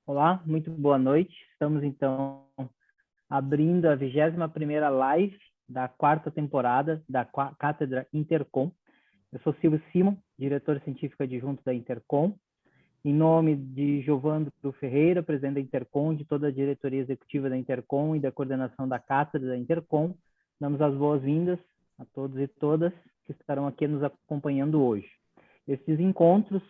Olá, muito boa noite. Estamos, então, abrindo a 21ª live da 4ª temporada da Cátedra Intercom. Eu sou Silvio Simon, diretor científico adjunto da Intercom. Em nome de Giovandro Ferreira, presidente da Intercom, de toda a diretoria executiva da Intercom e da coordenação da Cátedra da Intercom, damos as boas-vindas a todos e todas que estarão aqui nos acompanhando hoje. Esses encontros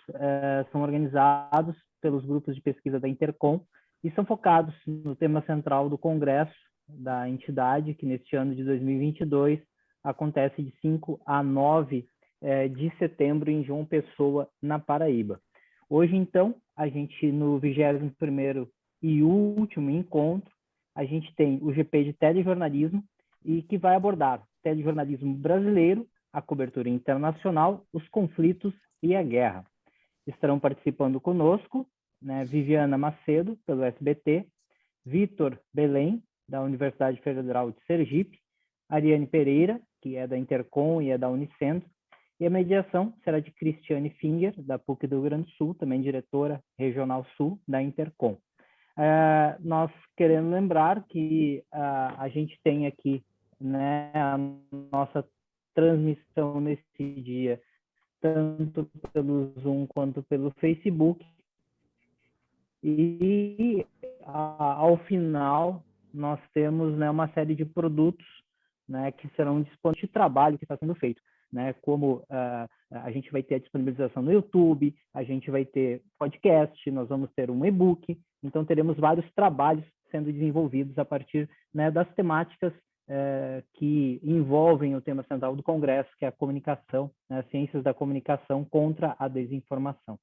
são organizados pelos grupos de pesquisa da Intercom e são focados no tema central do congresso da entidade, que neste ano de 2022 acontece de 5 a 9 de setembro em João Pessoa, na Paraíba. Hoje, então, a gente, no 21º e último encontro, a gente tem o GP de telejornalismo e que vai abordar telejornalismo brasileiro, a cobertura internacional, os conflitos e a guerra. Estarão participando conosco, né, Viviana Macedo, pelo SBT, Vitor Belém, da Universidade Federal de Sergipe, Ariane Pereira, que é da Intercom e é da Unicentro, e a mediação será de Cristiane Finger, da PUC do Rio Grande do Sul, também diretora regional sul da Intercom. Nós queremos lembrar que a gente tem aqui, né, a nossa transmissão nesse dia, tanto pelo Zoom quanto pelo Facebook. E ao final nós temos, né, uma série de produtos, né, que serão disponíveis de trabalho que está sendo feito, né, como a gente vai ter a disponibilização no YouTube, a gente vai ter podcast, nós vamos ter um e-book, então teremos vários trabalhos sendo desenvolvidos a partir, né, das temáticas que envolvem o tema central do Congresso, que é a comunicação, né, ciências da comunicação contra a desinformação.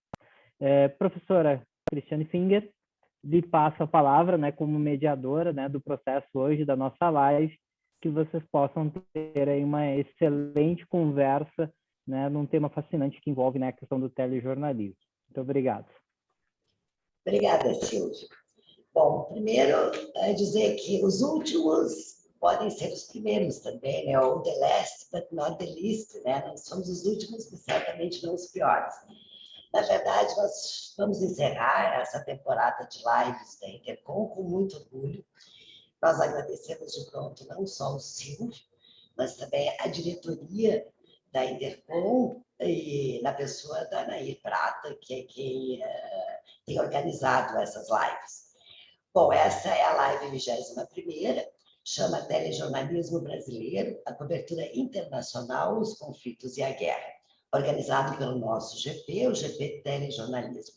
Professora Cristiane Finger, lhe passo a palavra, né, como mediadora, né, do processo hoje da nossa live, que vocês possam ter aí uma excelente conversa, né, num tema fascinante que envolve, né, a questão do telejornalismo. Muito obrigado. Obrigada, Silvio. Bom, primeiro, dizer que os últimos podem ser os primeiros também, né? Ou the last, but not the least, né? Nós somos os últimos, mas certamente não os piores. Na verdade, nós vamos encerrar essa temporada de lives da Intercom com muito orgulho. Nós agradecemos de pronto não só o Silvio, mas também a diretoria da Intercom, e na pessoa da Anair Prata, que é quem tem organizado essas lives. Bom, essa é a live 21ª, chama Telejornalismo Brasileiro, a cobertura internacional, os conflitos e a guerra, organizado pelo nosso GP, o GP Telejornalismo.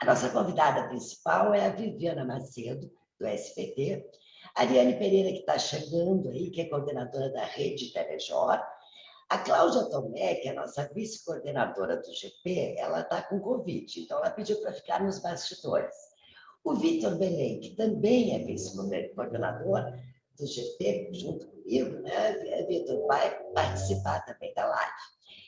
A nossa convidada principal é a Viviana Macedo, do SBT, a Ariane Pereira, que está chegando aí, que é coordenadora da rede Telejor, a Cláudia Tomé, que é a nossa vice-coordenadora do GP, ela está com Covid, então ela pediu para ficar nos bastidores. O Vitor Belém, que também é vice-coordenador do GP, junto comigo, né? Vitor vai participar também da live.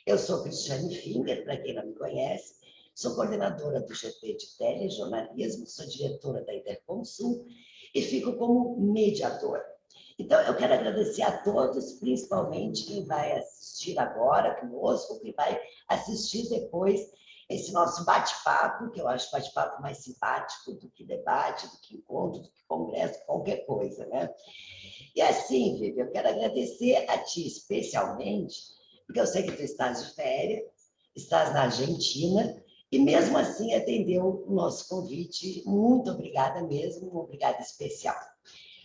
Eu sou Cristiane Finger, para quem não me conhece, sou coordenadora do GP de telejornalismo, sou diretora da Intercom Sul e fico como mediadora. Então, eu quero agradecer a todos, principalmente quem vai assistir agora conosco, quem vai assistir depois esse nosso bate-papo, que eu acho bate-papo mais simpático do que debate, do que encontro, do que congresso, qualquer coisa, né? E assim, Vivi, eu quero agradecer a ti especialmente, porque eu sei que tu estás de férias, estás na Argentina, e mesmo assim atendeu o nosso convite. Muito obrigada mesmo, uma obrigada especial.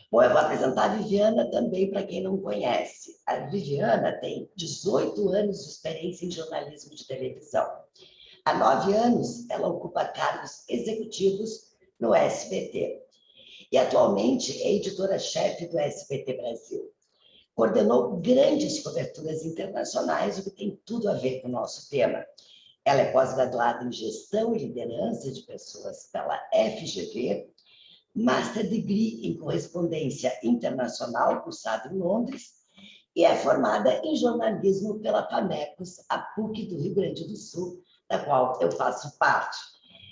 Bom, eu vou apresentar a Viviana também, para quem não conhece. A Viviana tem 18 anos de experiência em jornalismo de televisão. Há 9 anos, ela ocupa cargos executivos no SBT. E atualmente é editora-chefe do SBT Brasil. Coordenou grandes coberturas internacionais, o que tem tudo a ver com o nosso tema. Ela é pós-graduada em Gestão e Liderança de Pessoas pela FGV, Master Degree em Correspondência Internacional, cursado em Londres, e é formada em jornalismo pela FAMECOS, a PUC do Rio Grande do Sul, da qual eu faço parte.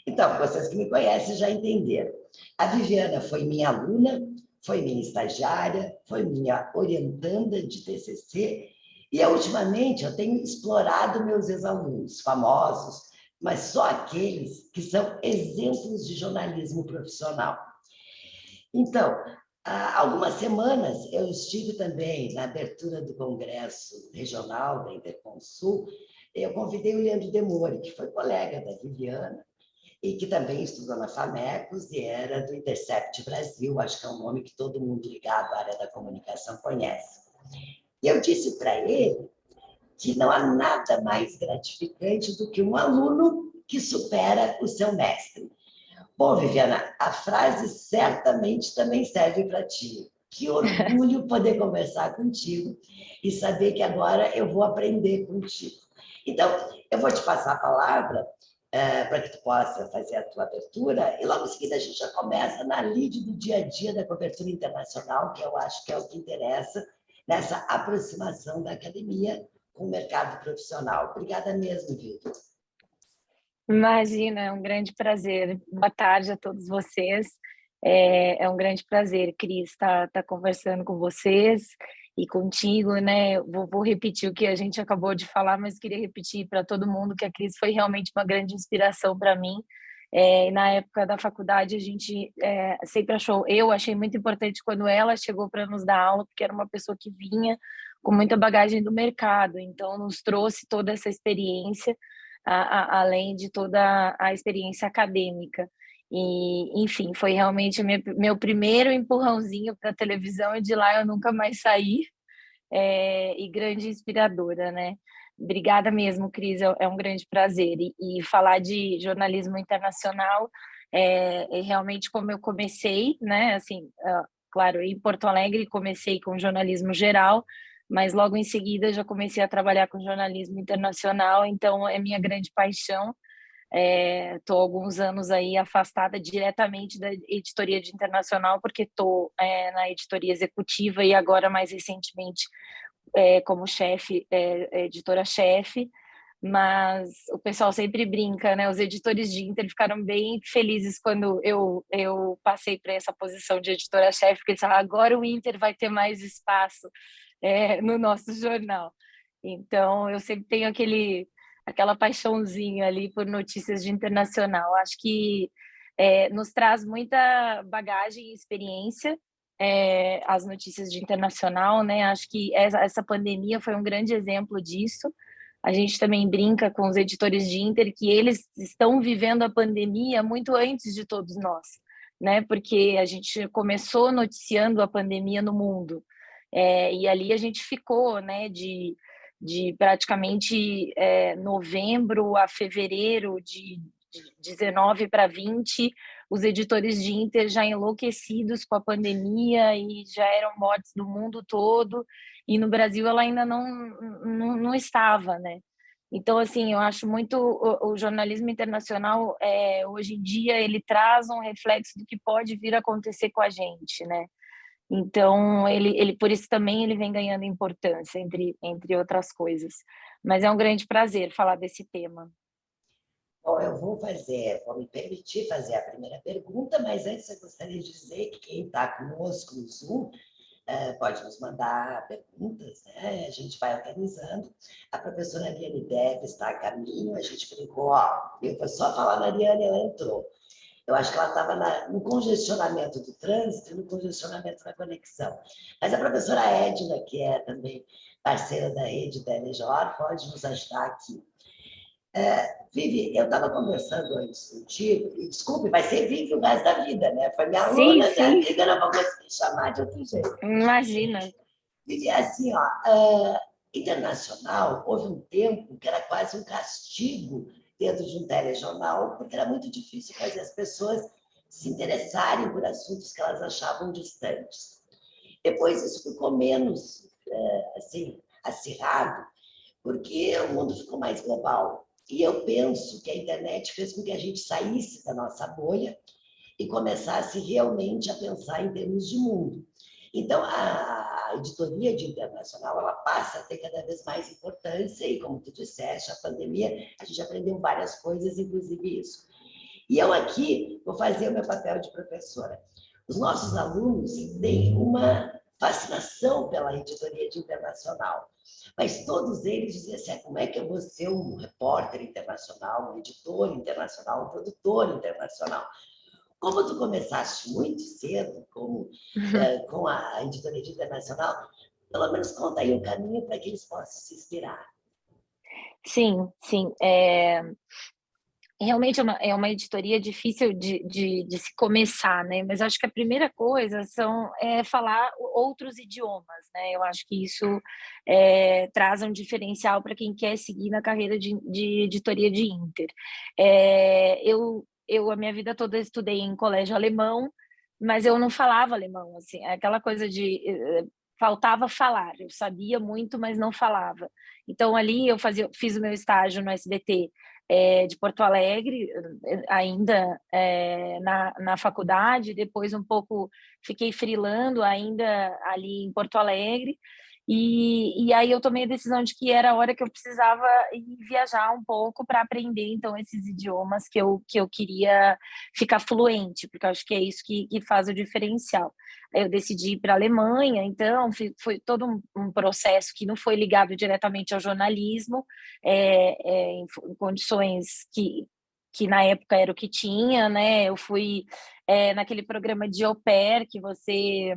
Então, vocês que me conhecem já entenderam. A Viviana foi minha aluna, foi minha estagiária, foi minha orientanda de TCC, e ultimamente eu tenho explorado meus ex-alunos famosos, mas só aqueles que são exemplos de jornalismo profissional. Então, há algumas semanas eu estive também na abertura do Congresso Regional da Interconsul. Eu convidei o Leandro Demore, que foi colega da Viviana, e que também estudou na FAMECOS e era do Intercept Brasil, acho que é um nome que todo mundo ligado à área da comunicação conhece. E eu disse para ele que não há nada mais gratificante do que um aluno que supera o seu mestre. Bom, Viviana, a frase certamente também serve para ti. Que orgulho poder conversar contigo e saber que agora eu vou aprender contigo. Então, eu vou te passar a palavra para que tu possa fazer a tua abertura e logo em seguida a gente já começa na lide do dia a dia da cobertura internacional, que eu acho que é o que interessa nessa aproximação da academia com o mercado profissional. Obrigada mesmo, Vitor. Imagina, é um grande prazer. Boa tarde a todos vocês. É um grande prazer, Cris, estar conversando com vocês e contigo, né? Vou repetir o que a gente acabou de falar, mas queria repetir para todo mundo que a Cris foi realmente uma grande inspiração para mim. Na época da faculdade, a gente sempre eu achei muito importante quando ela chegou para nos dar aula, porque era uma pessoa que vinha com muita bagagem do mercado, então nos trouxe toda essa experiência, além de toda a experiência acadêmica. E, enfim, foi realmente meu primeiro empurrãozinho para a televisão e de lá eu nunca mais saí, e grande inspiradora, né? Obrigada mesmo, Cris, é um grande prazer. E falar de jornalismo internacional é realmente como eu comecei, né? Assim, claro, em Porto Alegre comecei com jornalismo geral, mas logo em seguida já comecei a trabalhar com jornalismo internacional, então é minha grande paixão. Estou há alguns anos aí afastada diretamente da editoria de internacional, porque estou na editoria executiva e agora, mais recentemente, como chefe, editora-chefe, mas o pessoal sempre brinca, né? Os editores de Inter ficaram bem felizes quando eu passei para essa posição de editora-chefe, porque eles falaram, agora o Inter vai ter mais espaço no nosso jornal. Então, eu sempre tenho aquela paixãozinha ali por notícias de internacional. Acho que nos traz muita bagagem e experiência, as notícias de internacional, né? Acho que essa pandemia foi um grande exemplo disso. A gente também brinca com os editores de Inter que eles estão vivendo a pandemia muito antes de todos nós, né? Porque a gente começou noticiando a pandemia no mundo, e ali a gente ficou, né? De praticamente novembro a fevereiro de 19 para 20, os editores de Inter já enlouquecidos com a pandemia e já eram mortes do mundo todo, e no Brasil ela ainda não estava, né? Então, assim, eu acho muito o jornalismo internacional, hoje em dia, ele traz um reflexo do que pode vir a acontecer com a gente, né? Então, ele por isso também ele vem ganhando importância, entre outras coisas. Mas é um grande prazer falar desse tema. Bom, eu vou me permitir fazer a primeira pergunta, mas antes eu gostaria de dizer que quem está conosco no Zoom pode nos mandar perguntas, né? A gente vai organizando. A professora Ariane Deve está a caminho, a gente brincou, eu vou só falar na Ariane, ela entrou. Eu acho que ela estava no congestionamento do trânsito e no congestionamento da conexão. Mas a professora Edna, que é também parceira da rede da LJOR, pode nos ajudar aqui. Vivi, eu estava conversando antes contigo, e desculpe, vai ser Vivi o resto da vida, né? Foi minha aluna, minha amiga, não vou conseguir chamar de outro jeito. Imagina. Vivi, assim, internacional, houve um tempo que era quase um castigo dentro de um telejornal, porque era muito difícil fazer as pessoas se interessarem por assuntos que elas achavam distantes. Depois isso ficou menos, assim, acirrado, porque o mundo ficou mais global. E eu penso que a internet fez com que a gente saísse da nossa bolha e começasse realmente a pensar em termos de mundo. Então, a editoria de internacional, ela passa a ter cada vez mais importância e, como tu disseste, a pandemia, a gente aprendeu várias coisas, inclusive isso. E eu aqui vou fazer o meu papel de professora. Os nossos alunos têm uma fascinação pela editoria de internacional. Mas todos eles diziam assim, como é que eu vou ser um repórter internacional, um editor internacional, um produtor internacional? Como tu começaste muito cedo com a editoria de internacional, pelo menos conta aí um caminho para que eles possam se inspirar. Sim, sim. Realmente é uma editoria difícil de se começar, né? Mas acho que a primeira coisa é falar outros idiomas, né? Eu acho que isso traz um diferencial para quem quer seguir na carreira de editoria de Inter. A minha vida toda estudei em colégio alemão, mas eu não falava alemão, assim, aquela coisa faltava falar. Eu sabia muito, mas não falava. Então ali eu fiz o meu estágio no SBT de Porto Alegre, ainda na faculdade, depois um pouco fiquei freelando ainda ali em Porto Alegre, e aí eu tomei a decisão de que era a hora que eu precisava ir viajar um pouco para aprender, então, esses idiomas que eu queria ficar fluente, porque eu acho que é isso que faz o diferencial. Eu decidi ir para a Alemanha, então foi todo um processo que não foi ligado diretamente ao jornalismo, em condições que na época era o que tinha, né? Eu fui naquele programa de au pair que você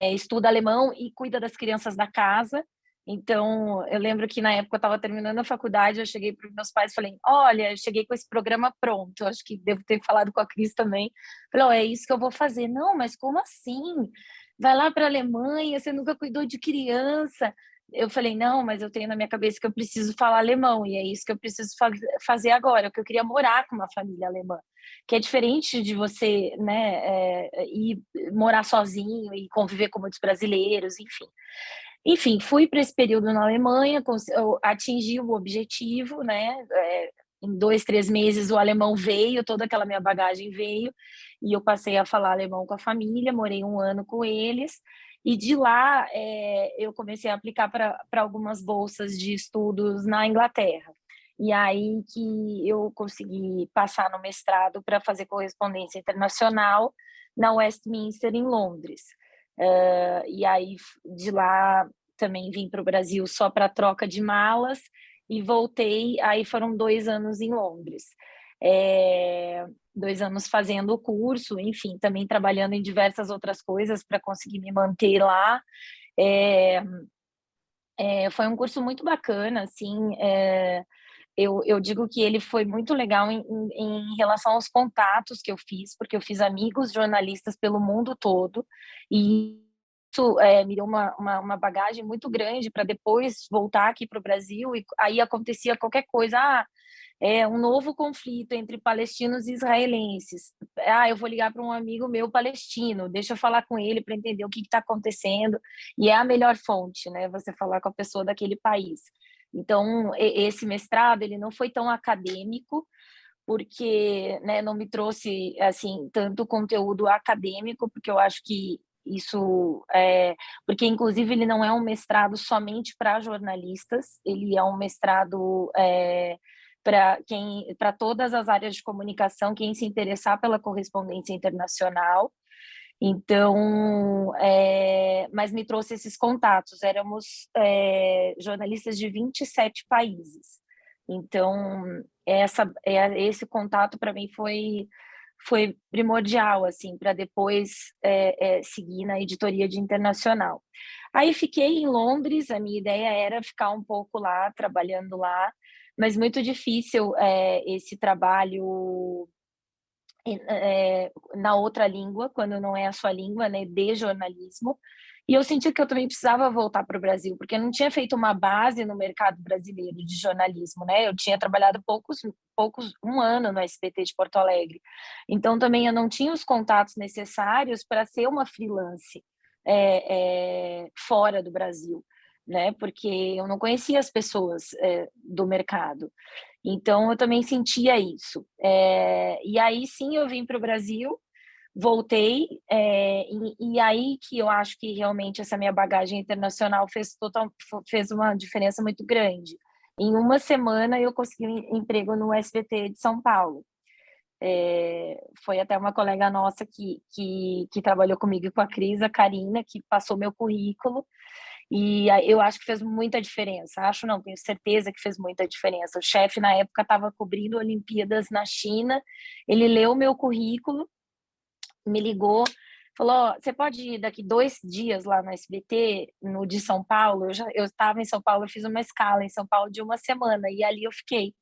estuda alemão e cuida das crianças da casa. Então, eu lembro que na época eu estava terminando a faculdade, eu cheguei para os meus pais e falei, olha, eu cheguei com esse programa pronto, eu acho que devo ter falado com a Cris também. Falei, oh, é isso que eu vou fazer. Não, mas como assim? Vai lá para a Alemanha, você nunca cuidou de criança. Eu falei, não, mas eu tenho na minha cabeça que eu preciso falar alemão, e é isso que eu preciso fazer agora, porque eu queria morar com uma família alemã, que é diferente de você, né, ir morar sozinho e conviver com muitos brasileiros, enfim. Enfim, fui para esse período na Alemanha, atingi o objetivo, né? Em 2, 3 meses o alemão veio, toda aquela minha bagagem veio, e eu passei a falar alemão com a família, morei 1 ano com eles, e de lá eu comecei a aplicar para algumas bolsas de estudos na Inglaterra. E aí que eu consegui passar no mestrado para fazer correspondência internacional na Westminster, em Londres. E aí, de lá, também vim para o Brasil só para troca de malas e voltei. Aí foram 2 anos em Londres. 2 anos fazendo o curso, enfim, também trabalhando em diversas outras coisas para conseguir me manter lá. Foi um curso muito bacana, assim, eu digo que ele foi muito legal em relação aos contatos que eu fiz, porque eu fiz amigos jornalistas pelo mundo todo, e isso me deu uma bagagem muito grande para depois voltar aqui para o Brasil, e aí acontecia qualquer coisa, um novo conflito entre palestinos e israelenses. Eu vou ligar para um amigo meu palestino, deixa eu falar com ele para entender o que está acontecendo, e é a melhor fonte, né? Você falar com a pessoa daquele país. Então, esse mestrado, ele não foi tão acadêmico, porque, né, não me trouxe, assim, tanto conteúdo acadêmico, porque eu acho que isso porque, inclusive, ele não é um mestrado somente para jornalistas, ele é um mestrado para todas as áreas de comunicação, quem se interessar pela correspondência internacional. Então, mas me trouxe esses contatos. Éramos jornalistas de 27 países. Então, esse contato para mim foi primordial, assim, para depois seguir na editoria de internacional. Aí fiquei em Londres, a minha ideia era ficar um pouco lá, trabalhando lá, mas muito difícil esse trabalho na outra língua, quando não é a sua língua, né, de jornalismo. E eu senti que eu também precisava voltar para o Brasil, porque eu não tinha feito uma base no mercado brasileiro de jornalismo, né? Eu tinha trabalhado poucos 1 ano no SBT de Porto Alegre. Então também eu não tinha os contatos necessários para ser uma freelance fora do Brasil, né? Porque eu não conhecia as pessoas do mercado. Então, eu também sentia isso. E aí, sim, eu vim para o Brasil, voltei, e aí que eu acho que realmente essa minha bagagem internacional fez uma diferença muito grande. Em 1 semana, eu consegui um emprego no SBT de São Paulo. foi até uma colega nossa que trabalhou comigo e com a Cris, a Karina, que passou meu currículo, e eu acho que fez muita diferença. Acho não, tenho certeza que fez muita diferença. O chefe, na época, estava cobrindo Olimpíadas na China, ele leu meu currículo, me ligou, falou: "Ó, você pode ir daqui 2 dias lá no SBT, no de São Paulo?" Eu estava em São Paulo, eu fiz uma escala em São Paulo de uma semana, e ali eu fiquei.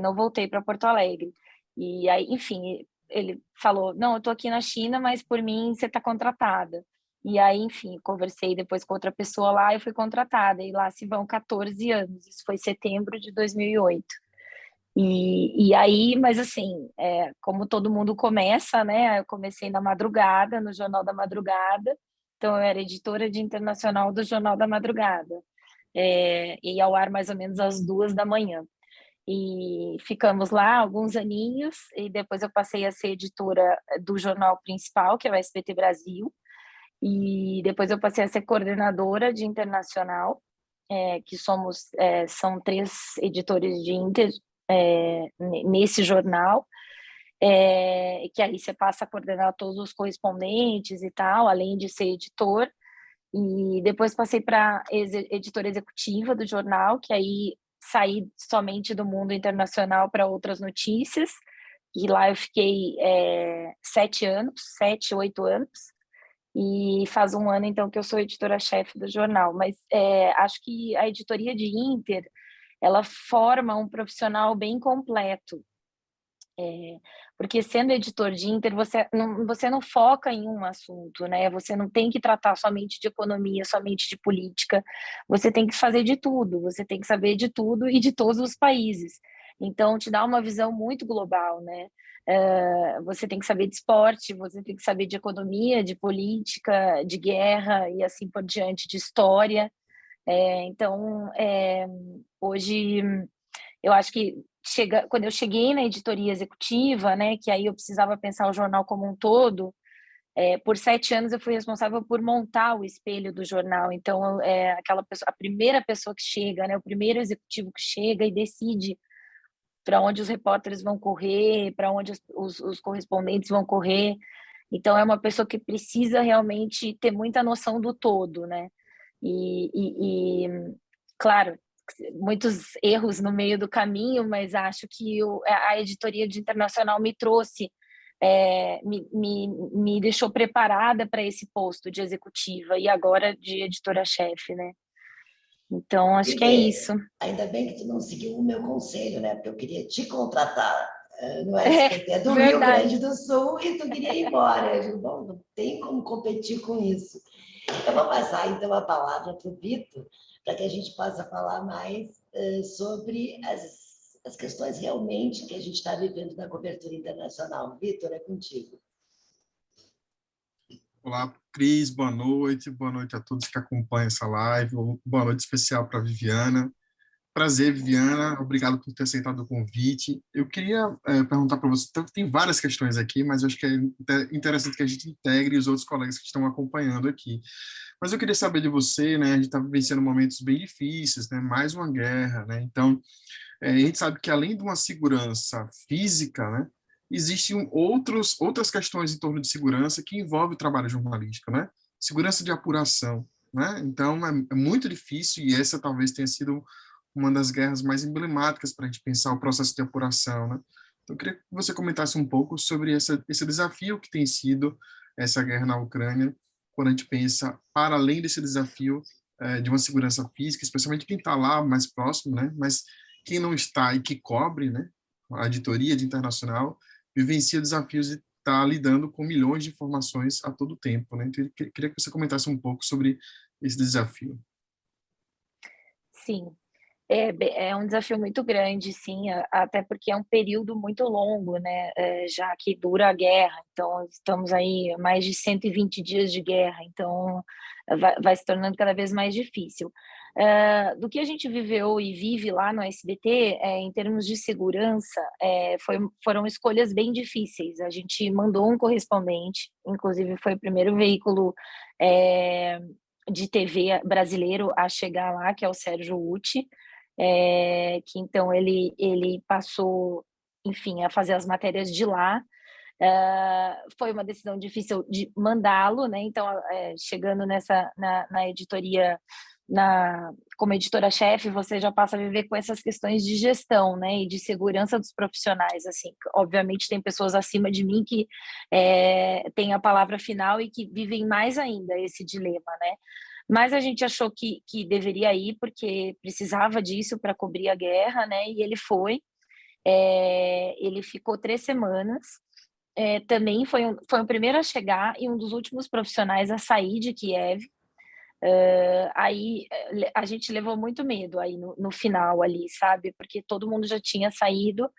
Não voltei para Porto Alegre. E aí, enfim, ele falou: "Não, eu estou aqui na China, mas por mim você está contratada." E aí, enfim, conversei depois com outra pessoa lá e fui contratada. E lá se vão 14 anos. Isso foi setembro de 2008. E aí, mas assim, como todo mundo começa, né? Eu comecei na madrugada, no Jornal da Madrugada. Então, eu era editora de internacional do Jornal da Madrugada. E ia ao ar mais ou menos às 2 da manhã. E ficamos lá alguns aninhos, e depois eu passei a ser editora do jornal principal, que é o SBT Brasil, e depois eu passei a ser coordenadora de internacional, que são 3 editores de Inter nesse jornal, que aí você passa a coordenar todos os correspondentes e tal, além de ser editor. E depois passei para editora executiva do jornal, que aí saí somente do mundo internacional para outras notícias. E lá eu fiquei 7 anos, 7, 8 anos. E faz um ano, então, que eu sou editora-chefe do jornal. Mas acho que a editoria de Inter, ela forma um profissional bem completo. Porque sendo editor de Inter, você não foca em um assunto, né? Você não tem que tratar somente de economia, somente de política. Você tem que fazer de tudo, você tem que saber de tudo e de todos os países. Então, te dá uma visão muito global, né? Você tem que saber de esporte, você tem que saber de economia, de política, de guerra e assim por diante, de história. Então, hoje eu acho que quando eu cheguei na editoria executiva, né, que aí eu precisava pensar o jornal como um todo, por 7 anos eu fui responsável por montar o espelho do jornal. Então, aquela pessoa, a primeira pessoa que chega, né, o primeiro executivo que chega e decide para onde os repórteres vão correr, para onde os correspondentes vão correr. Então, é uma pessoa que precisa realmente ter muita noção do todo, né? Claro, muitos erros no meio do caminho, mas acho que a editoria de internacional me trouxe, me deixou preparada para esse posto de executiva e agora de editora-chefe, né? Então, acho que é Vivi, isso. ainda bem que tu não seguiu o meu conselho, né? Porque eu queria te contratar no É, SBT do Rio Grande verdade. do Sul e tu queria ir embora. Eu digo, bom, não tem como competir com isso. Eu vou passar, então, a palavra para o Vitor, para que a gente possa falar mais sobre as questões realmente que a gente está vivendo na cobertura internacional. Vitor, é contigo. Olá, Cris, boa noite a todos que acompanham essa live, boa noite especial para a Viviana. Prazer, Viviana, obrigado por ter aceitado o convite. Eu queria perguntar para você, tem várias questões aqui, mas eu acho que é interessante que a gente integre os outros colegas que estão acompanhando aqui. Mas eu queria saber de você, né, a gente está vivenciando momentos bem difíceis, né, mais uma guerra, né, então a gente sabe que além de uma segurança física, né, existem outras questões em torno de segurança que envolvem o trabalho jornalístico, né? Segurança de apuração, né? Então é muito difícil e essa talvez tenha sido uma das guerras mais emblemáticas para a gente pensar o processo de apuração, né? Então eu queria que você comentasse um pouco sobre esse desafio que tem sido essa guerra na Ucrânia, quando a gente pensa para além desse desafio de uma segurança física, especialmente quem está lá mais próximo, né? Mas quem não está e que cobre, né? A editoria de internacional vivencia desafios de estar lidando com milhões de informações a todo tempo, né? Então, eu queria que você comentasse um pouco sobre esse desafio. Sim, é um desafio muito grande, sim, até porque é um período muito longo, né? Já que dura a guerra, então estamos aí mais de 120 dias de guerra, então vai se tornando cada vez mais difícil. Do que a gente viveu e vive lá no SBT, em termos de segurança, foram escolhas bem difíceis. A gente mandou um correspondente, inclusive foi o primeiro veículo de TV brasileiro a chegar lá, que é o Sérgio Ucci, que então ele passou, enfim, a fazer as matérias de lá. Foi uma decisão difícil de mandá-lo, né? Então, chegando na editoria, como editora-chefe, você já passa a viver com essas questões de gestão, né? E de segurança dos profissionais, assim. Obviamente, tem pessoas acima de mim que têm a palavra final e que vivem mais ainda esse dilema, né? Mas a gente achou que deveria ir, porque precisava disso para cobrir a guerra, né? E ele foi. Ele ficou 3 semanas. Também foi o primeiro a chegar e um dos últimos profissionais a sair de Kiev. Aí a gente levou muito medo aí no final ali, sabe? Porque todo mundo já tinha saído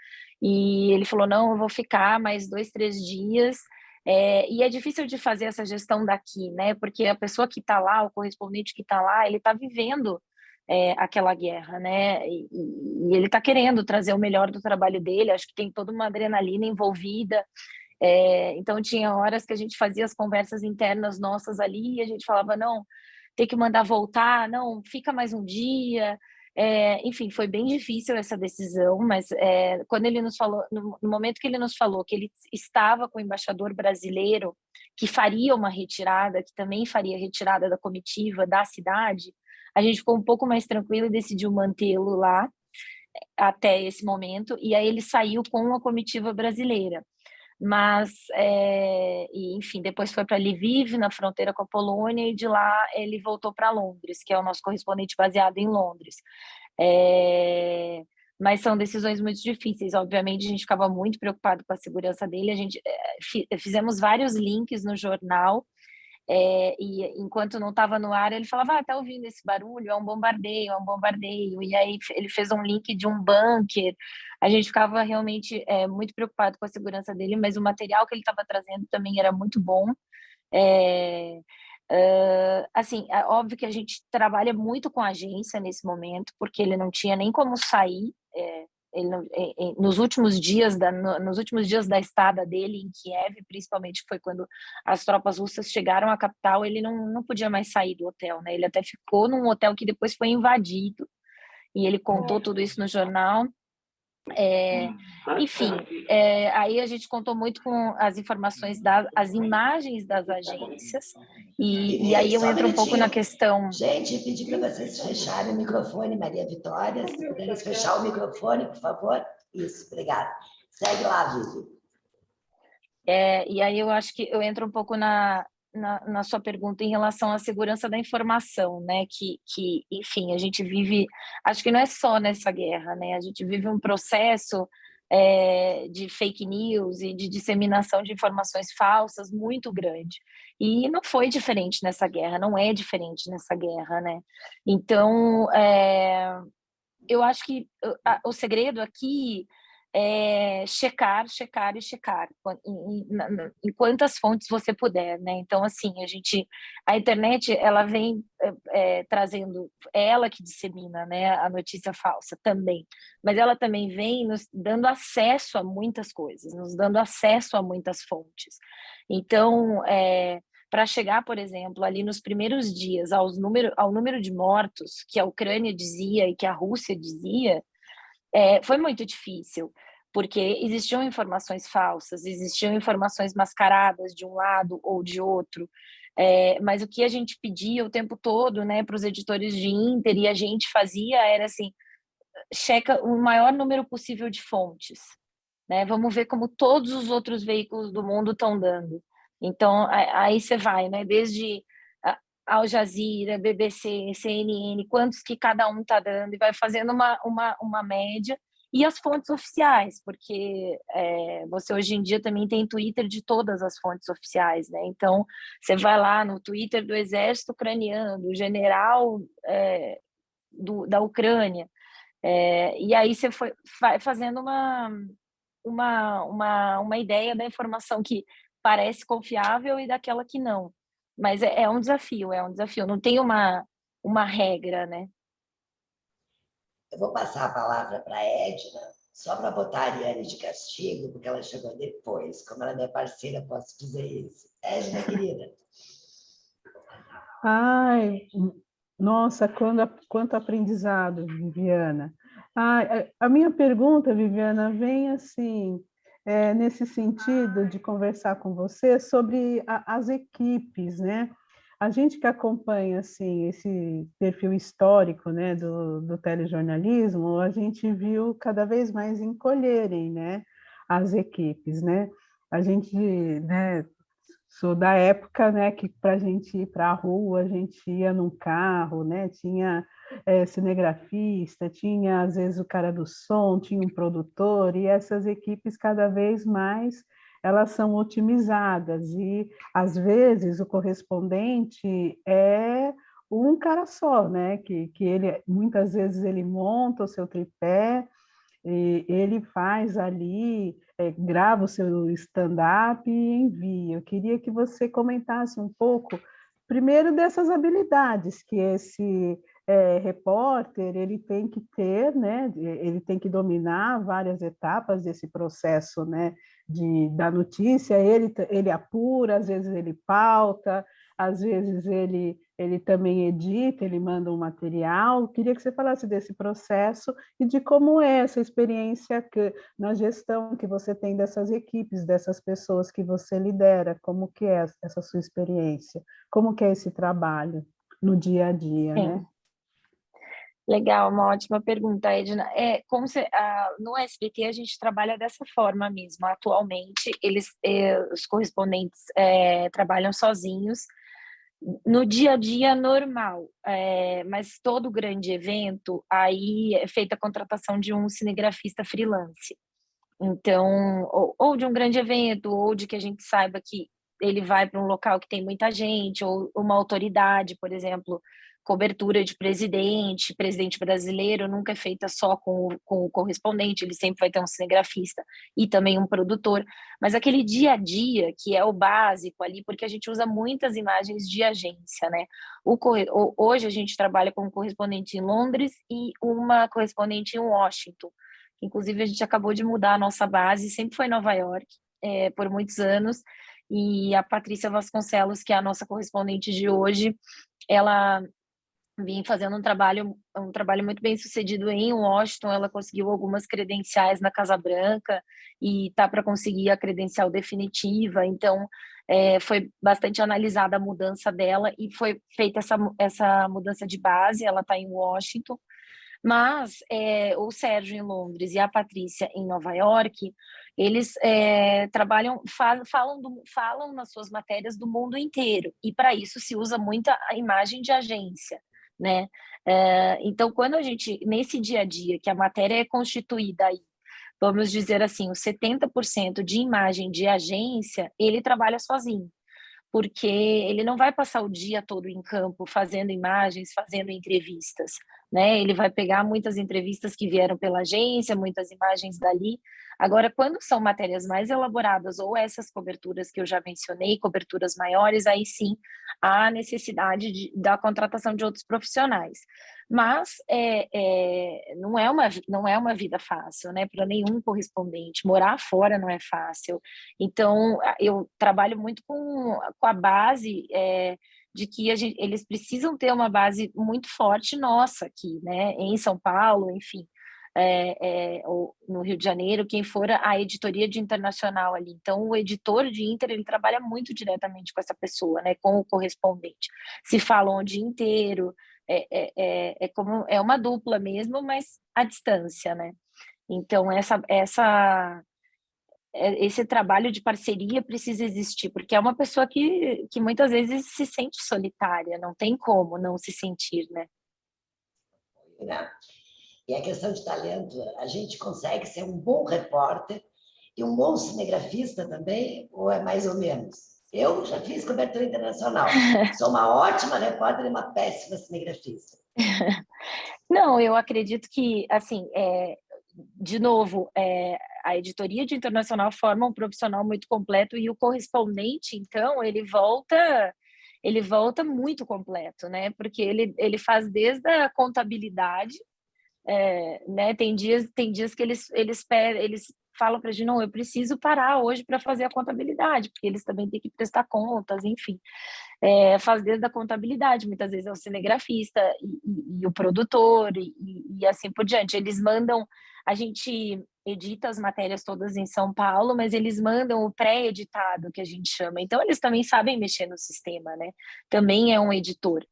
e ele falou, não, eu vou ficar mais 2, 3 dias. E é difícil de fazer essa gestão daqui, né? Porque a pessoa que está lá, o correspondente que está lá, ele está vivendo aquela guerra, né? E ele está querendo trazer o melhor do trabalho dele. Acho que tem toda uma adrenalina envolvida. Então tinha horas que a gente fazia as conversas internas nossas ali e a gente falava, não, tem que mandar voltar, não, fica mais um dia. Enfim, foi bem difícil essa decisão, mas quando ele nos falou, no momento que ele nos falou que ele estava com o embaixador brasileiro que faria uma retirada, que também faria retirada da comitiva da cidade, a gente ficou um pouco mais tranquilo e decidiu mantê-lo lá até esse momento, e aí ele saiu com a comitiva brasileira. Mas, enfim, depois foi para Lviv, na fronteira com a Polônia, e de lá ele voltou para Londres, que é o nosso correspondente baseado em Londres. Mas são decisões muito difíceis. Obviamente, a gente ficava muito preocupado com a segurança dele. A gente fizemos vários links no jornal, e enquanto não estava no ar, ele falava, tá ouvindo esse barulho? É um bombardeio, é um bombardeio. E aí ele fez um link de um bunker. A gente ficava realmente muito preocupado com a segurança dele, mas o material que ele estava trazendo também era muito bom. Assim, é óbvio que a gente trabalha muito com a agência nesse momento, porque ele não tinha nem como sair. Ele não, nos últimos dias da estada dele em Kiev, principalmente, que foi quando as tropas russas chegaram à capital, ele não podia mais sair do hotel, né? Ele até ficou num hotel que depois foi invadido, e ele contou tudo isso no jornal. Enfim, aí a gente contou muito com as informações, as imagens das agências, e aí eu entro um pouco na questão... Gente, pedi para vocês fecharem o microfone, Maria Vitória, se puderem fechar o microfone, por favor. Isso, obrigada. Segue lá, Vivi. E aí eu acho que eu entro um pouco na sua pergunta em relação à segurança da informação, né? Que, enfim, a gente vive, acho que não é só nessa guerra, né? A gente vive um processo de fake news e de disseminação de informações falsas muito grande. E não foi diferente nessa guerra, não é diferente nessa guerra, né? Então, eu acho que o segredo aqui checar e checar em quantas fontes você puder, né? Então, assim, a internet, ela vem trazendo, é ela que dissemina, né, a notícia falsa também, mas ela também vem nos dando acesso a muitas coisas, nos dando acesso a muitas fontes. Então, para chegar, por exemplo, ali nos primeiros dias ao número de mortos que a Ucrânia dizia e que a Rússia dizia, foi muito difícil, porque existiam informações falsas, existiam informações mascaradas de um lado ou de outro, mas o que a gente pedia o tempo todo, né, para os editores de Inter, e a gente fazia, era assim, checa o maior número possível de fontes, né, vamos ver como todos os outros veículos do mundo estão dando. Então, aí você vai, né, desde Al Jazeera, BBC, CNN, quantos que cada um está dando, e vai fazendo uma média, e as fontes oficiais, porque você hoje em dia também tem Twitter de todas as fontes oficiais, né? Então, você vai lá no Twitter do exército ucraniano, do general da Ucrânia, e aí você vai fazendo uma ideia da informação que parece confiável e daquela que não. Mas é um desafio, não tem uma regra, né? Eu vou passar a palavra para a Edna, só para botar a Ariane de castigo, porque ela chegou depois. Como ela é minha parceira, posso dizer isso. Edna, querida. Ai, nossa, quanto aprendizado, Viviana. A minha pergunta, Viviana, vem assim, nesse sentido de conversar com você sobre as equipes, né? A gente que acompanha assim esse perfil histórico, né, do telejornalismo, a gente viu cada vez mais encolherem, né, as equipes, né? A gente, né, sou da época, né, que para a gente ir para a rua, a gente ia num carro, né, tinha cinegrafista, tinha às vezes o cara do som, tinha um produtor, e essas equipes cada vez mais elas são otimizadas, e às vezes o correspondente é um cara só, né, que ele, muitas vezes ele monta o seu tripé, e ele faz ali, grava o seu stand-up e envia. Eu queria que você comentasse um pouco, primeiro, dessas habilidades que esse repórter ele tem que ter, né? Ele tem que dominar várias etapas desse processo, né? Da notícia. Ele apura, às vezes ele pauta, às vezes ele também edita, ele manda um material. Queria que você falasse desse processo e de como é essa experiência na gestão que você tem dessas equipes, dessas pessoas que você lidera, como que é essa sua experiência, como que é esse trabalho no dia a dia, Sim. né? Legal, uma ótima pergunta, Edna. No SBT a gente trabalha dessa forma mesmo. Atualmente, os correspondentes trabalham sozinhos no dia a dia normal, mas todo grande evento, aí é feita a contratação de um cinegrafista freelance. Então, ou de um grande evento, ou de que a gente saiba que ele vai para um local que tem muita gente, ou uma autoridade, por exemplo, cobertura de presidente brasileiro nunca é feita só com o correspondente, ele sempre vai ter um cinegrafista e também um produtor, mas aquele dia a dia, que é o básico ali, porque a gente usa muitas imagens de agência, né? Hoje a gente trabalha com um correspondente em Londres e uma correspondente em Washington. Inclusive, a gente acabou de mudar a nossa base, sempre foi em Nova York, por muitos anos, e a Patrícia Vasconcelos, que é a nossa correspondente de hoje, ela vem fazendo um trabalho muito bem sucedido em Washington. Ela conseguiu algumas credenciais na Casa Branca e está para conseguir a credencial definitiva. Então, foi bastante analisada a mudança dela e foi feita essa mudança de base. Ela está em Washington. Mas o Sérgio em Londres e a Patrícia em Nova York, eles falam nas suas matérias do mundo inteiro, e para isso se usa muita a imagem de agência, né? Então, quando a gente, nesse dia a dia, que a matéria é constituída aí, vamos dizer assim, os 70% de imagem de agência, ele trabalha sozinho, porque ele não vai passar o dia todo em campo fazendo imagens, fazendo entrevistas, né? Ele vai pegar muitas entrevistas que vieram pela agência, muitas imagens dali. Agora, quando são matérias mais elaboradas ou essas coberturas que eu já mencionei, coberturas maiores, aí sim há necessidade da contratação de outros profissionais. Mas não é uma vida fácil, né? Para nenhum correspondente. Morar fora não é fácil. Então, eu trabalho muito com a base de que eles precisam ter uma base muito forte nossa aqui, né? Em São Paulo, enfim, ou no Rio de Janeiro, quem for a editoria de internacional ali. Então, o editor de Inter, ele trabalha muito diretamente com essa pessoa, né? Com o correspondente. Se falam o dia inteiro, é uma dupla mesmo, mas à distância, né? Então, esse trabalho de parceria precisa existir, porque é uma pessoa que muitas vezes se sente solitária, não tem como não se sentir, né? E a questão de talento, a gente consegue ser um bom repórter e um bom cinegrafista também, ou é mais ou menos? Eu já fiz cobertura internacional, sou uma ótima repórter e uma péssima cinegrafista. Não, eu acredito que, assim, de novo, a editoria de internacional forma um profissional muito completo e o correspondente, então, ele volta muito completo, né? Porque ele faz desde a contabilidade, né? Tem dias que eles falo para a gente, não, eu preciso parar hoje para fazer a contabilidade, porque eles também têm que prestar contas, enfim. Faz desde a contabilidade, muitas vezes é o cinegrafista e o produtor e assim por diante. Eles mandam, a gente edita as matérias todas em São Paulo, mas eles mandam o pré-editado, que a gente chama. Então, eles também sabem mexer no sistema, né? Também é um editor.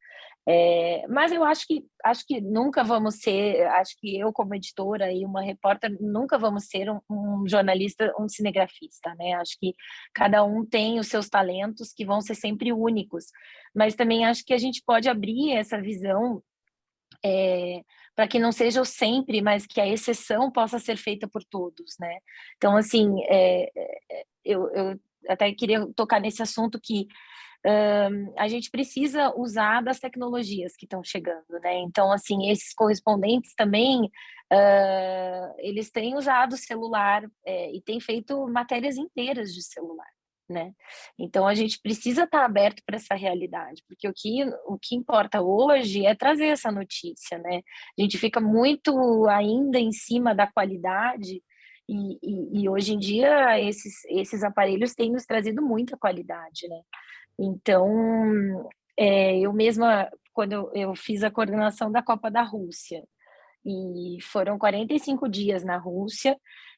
Mas eu acho que nunca vamos ser, acho que eu como editora e uma repórter nunca vamos ser um jornalista, um cinegrafista, né? Acho que cada um tem os seus talentos que vão ser sempre únicos, mas também acho que a gente pode abrir essa visão para que não seja o sempre, mas que a exceção possa ser feita por todos, né? Então, assim, eu até queria tocar nesse assunto que a gente precisa usar das tecnologias que estão chegando, né? Então, assim, esses correspondentes também, eles têm usado o celular e têm feito matérias inteiras de celular, né? Então, a gente precisa estar aberto para essa realidade, porque o que importa hoje é trazer essa notícia, né? A gente fica muito ainda em cima da qualidade e hoje em dia esses aparelhos têm nos trazido muita qualidade, né? Então, eu mesma, quando eu fiz a coordenação da Copa da Rússia, e foram 45 dias na Rússia,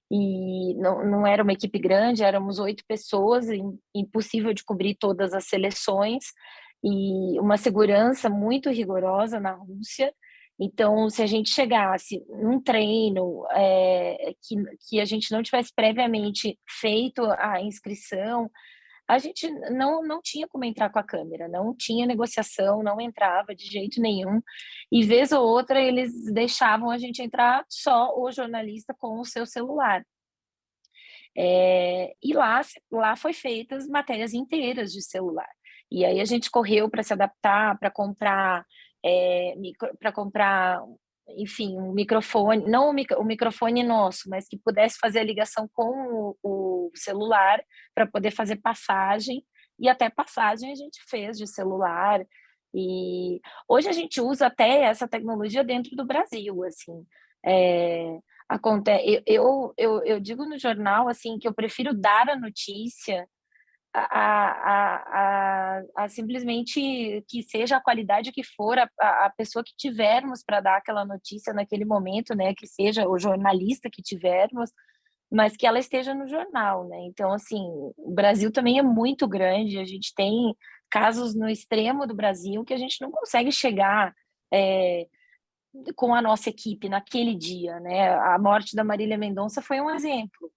e não era uma equipe grande, éramos 8 pessoas, impossível de cobrir todas as seleções, e uma segurança muito rigorosa na Rússia. Então, se a gente chegasse num treino que a gente não tivesse previamente feito a inscrição, a gente não tinha como entrar com a câmera, não tinha negociação, não entrava de jeito nenhum. E vez ou outra eles deixavam a gente entrar só o jornalista com o seu celular. E lá foi feitas matérias inteiras de celular. E aí a gente correu para se adaptar, para comprar, enfim, um microfone, não o microfone nosso, mas que pudesse fazer a ligação com o celular para poder fazer passagem, e até passagem a gente fez de celular. E hoje a gente usa até essa tecnologia dentro do Brasil, assim. Eu digo no jornal assim que eu prefiro dar a notícia a simplesmente que seja a qualidade que for a pessoa que tivermos para dar aquela notícia naquele momento, né, que seja o jornalista que tivermos, mas que ela esteja no jornal, né? Então, assim, o Brasil também é muito grande, a gente tem casos no extremo do Brasil que a gente não consegue chegar com a nossa equipe naquele dia, né? A morte da Marília Mendonça foi um exemplo.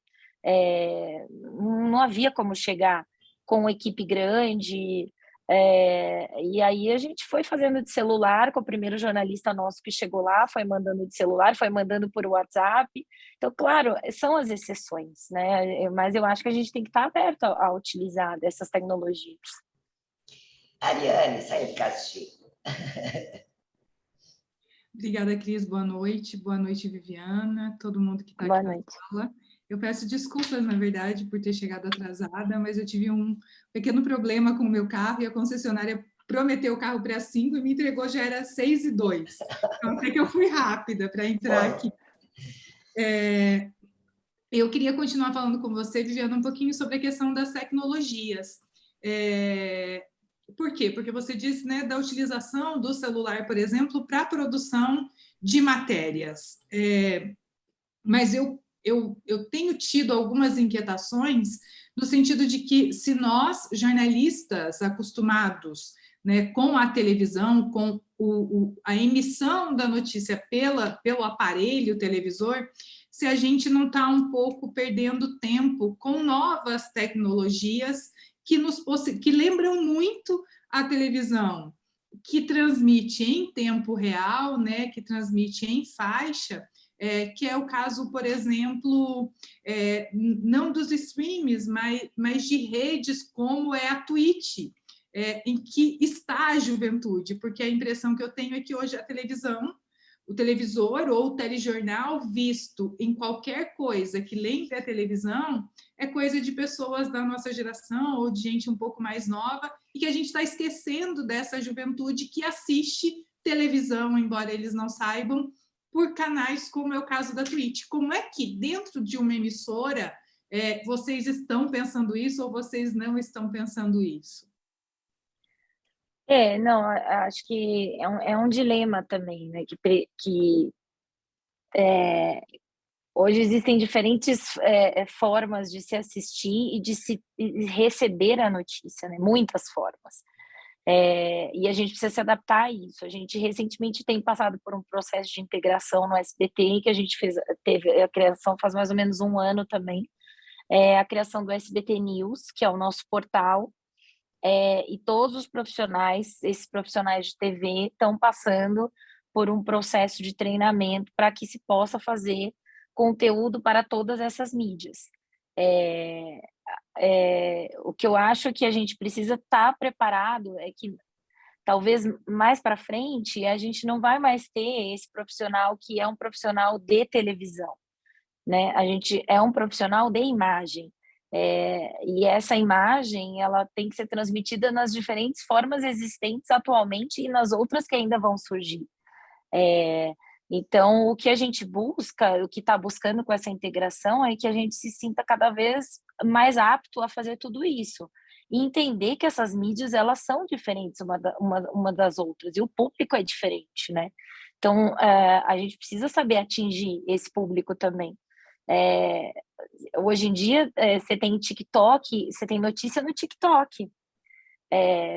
Não havia como chegar com uma equipe grande, e aí a gente foi fazendo de celular com o primeiro jornalista nosso que chegou lá, foi mandando de celular, foi mandando por WhatsApp. Então, claro, são as exceções, né? Mas eu acho que a gente tem que estar aberto a utilizar dessas tecnologias. Ariane, sai de castigo. Obrigada, Cris. Boa noite, Viviana, todo mundo que está aqui na sala. Eu peço desculpas, na verdade, por ter chegado atrasada, mas eu tive um pequeno problema com o meu carro e a concessionária prometeu o carro para 5 e me entregou, já era 6:02. Então, até que eu fui rápida para entrar aqui. Eu queria continuar falando com você, Viviana, um pouquinho sobre a questão das tecnologias. Por quê? Porque você disse, né, da utilização do celular, por exemplo, para a produção de matérias. Mas eu tenho tido algumas inquietações no sentido de que, se nós, jornalistas acostumados, né, com a televisão, com a emissão da notícia pelo aparelho televisor, se a gente não está um pouco perdendo tempo com novas tecnologias que lembram muito a televisão, que transmite em tempo real, né, que transmite em faixa, que é o caso, por exemplo, não dos streams, mas de redes como é a Twitch, em que está a juventude, porque a impressão que eu tenho é que hoje a televisão, o televisor ou o telejornal visto em qualquer coisa que lembre a televisão é coisa de pessoas da nossa geração ou de gente um pouco mais nova, e que a gente está esquecendo dessa juventude que assiste televisão, embora eles não saibam, por canais como é o caso da Twitch. Como é que dentro de uma emissora vocês estão pensando isso ou vocês não estão pensando isso? Não, acho que é um dilema também, né? Hoje existem diferentes formas de se assistir e de se receber a notícia, né? Muitas formas. E a gente precisa se adaptar a isso. A gente recentemente tem passado por um processo de integração no SBT, que a gente teve a criação faz mais ou menos um ano também, a criação do SBT News, que é o nosso portal, e todos os profissionais, esses profissionais de TV, estão passando por um processo de treinamento para que se possa fazer conteúdo para todas essas mídias. O que eu acho que a gente precisa estar preparado é que talvez mais para frente a gente não vai mais ter esse profissional que é um profissional de televisão, né? A gente é um profissional de imagem. E essa imagem ela tem que ser transmitida nas diferentes formas existentes atualmente e nas outras que ainda vão surgir. Então, o que a gente busca, o que está buscando com essa integração é que a gente se sinta cada vez mais apto a fazer tudo isso e entender que essas mídias elas são diferentes uma das outras e o público é diferente, né? Então, a gente precisa saber atingir esse público também. Hoje em dia, você tem TikTok, você tem notícia no TikTok,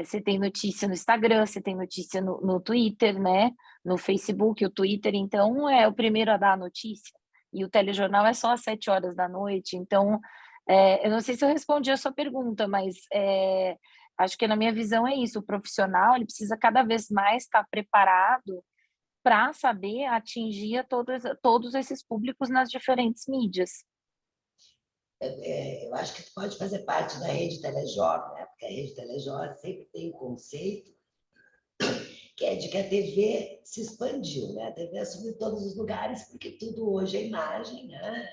você tem notícia no Instagram, você tem notícia no Twitter, né? No Facebook, o Twitter, então, é o primeiro a dar a notícia. E o telejornal é só às 7 horas da noite. Então, eu não sei se eu respondi a sua pergunta, mas acho que na minha visão é isso. O profissional ele precisa cada vez mais estar preparado para saber atingir todos esses públicos nas diferentes mídias. Eu acho que tu pode fazer parte da rede Telejor, né? Porque a rede Telejor sempre tem um conceito que é de que a TV se expandiu, né? A TV assumiu todos os lugares, porque tudo hoje é imagem, né?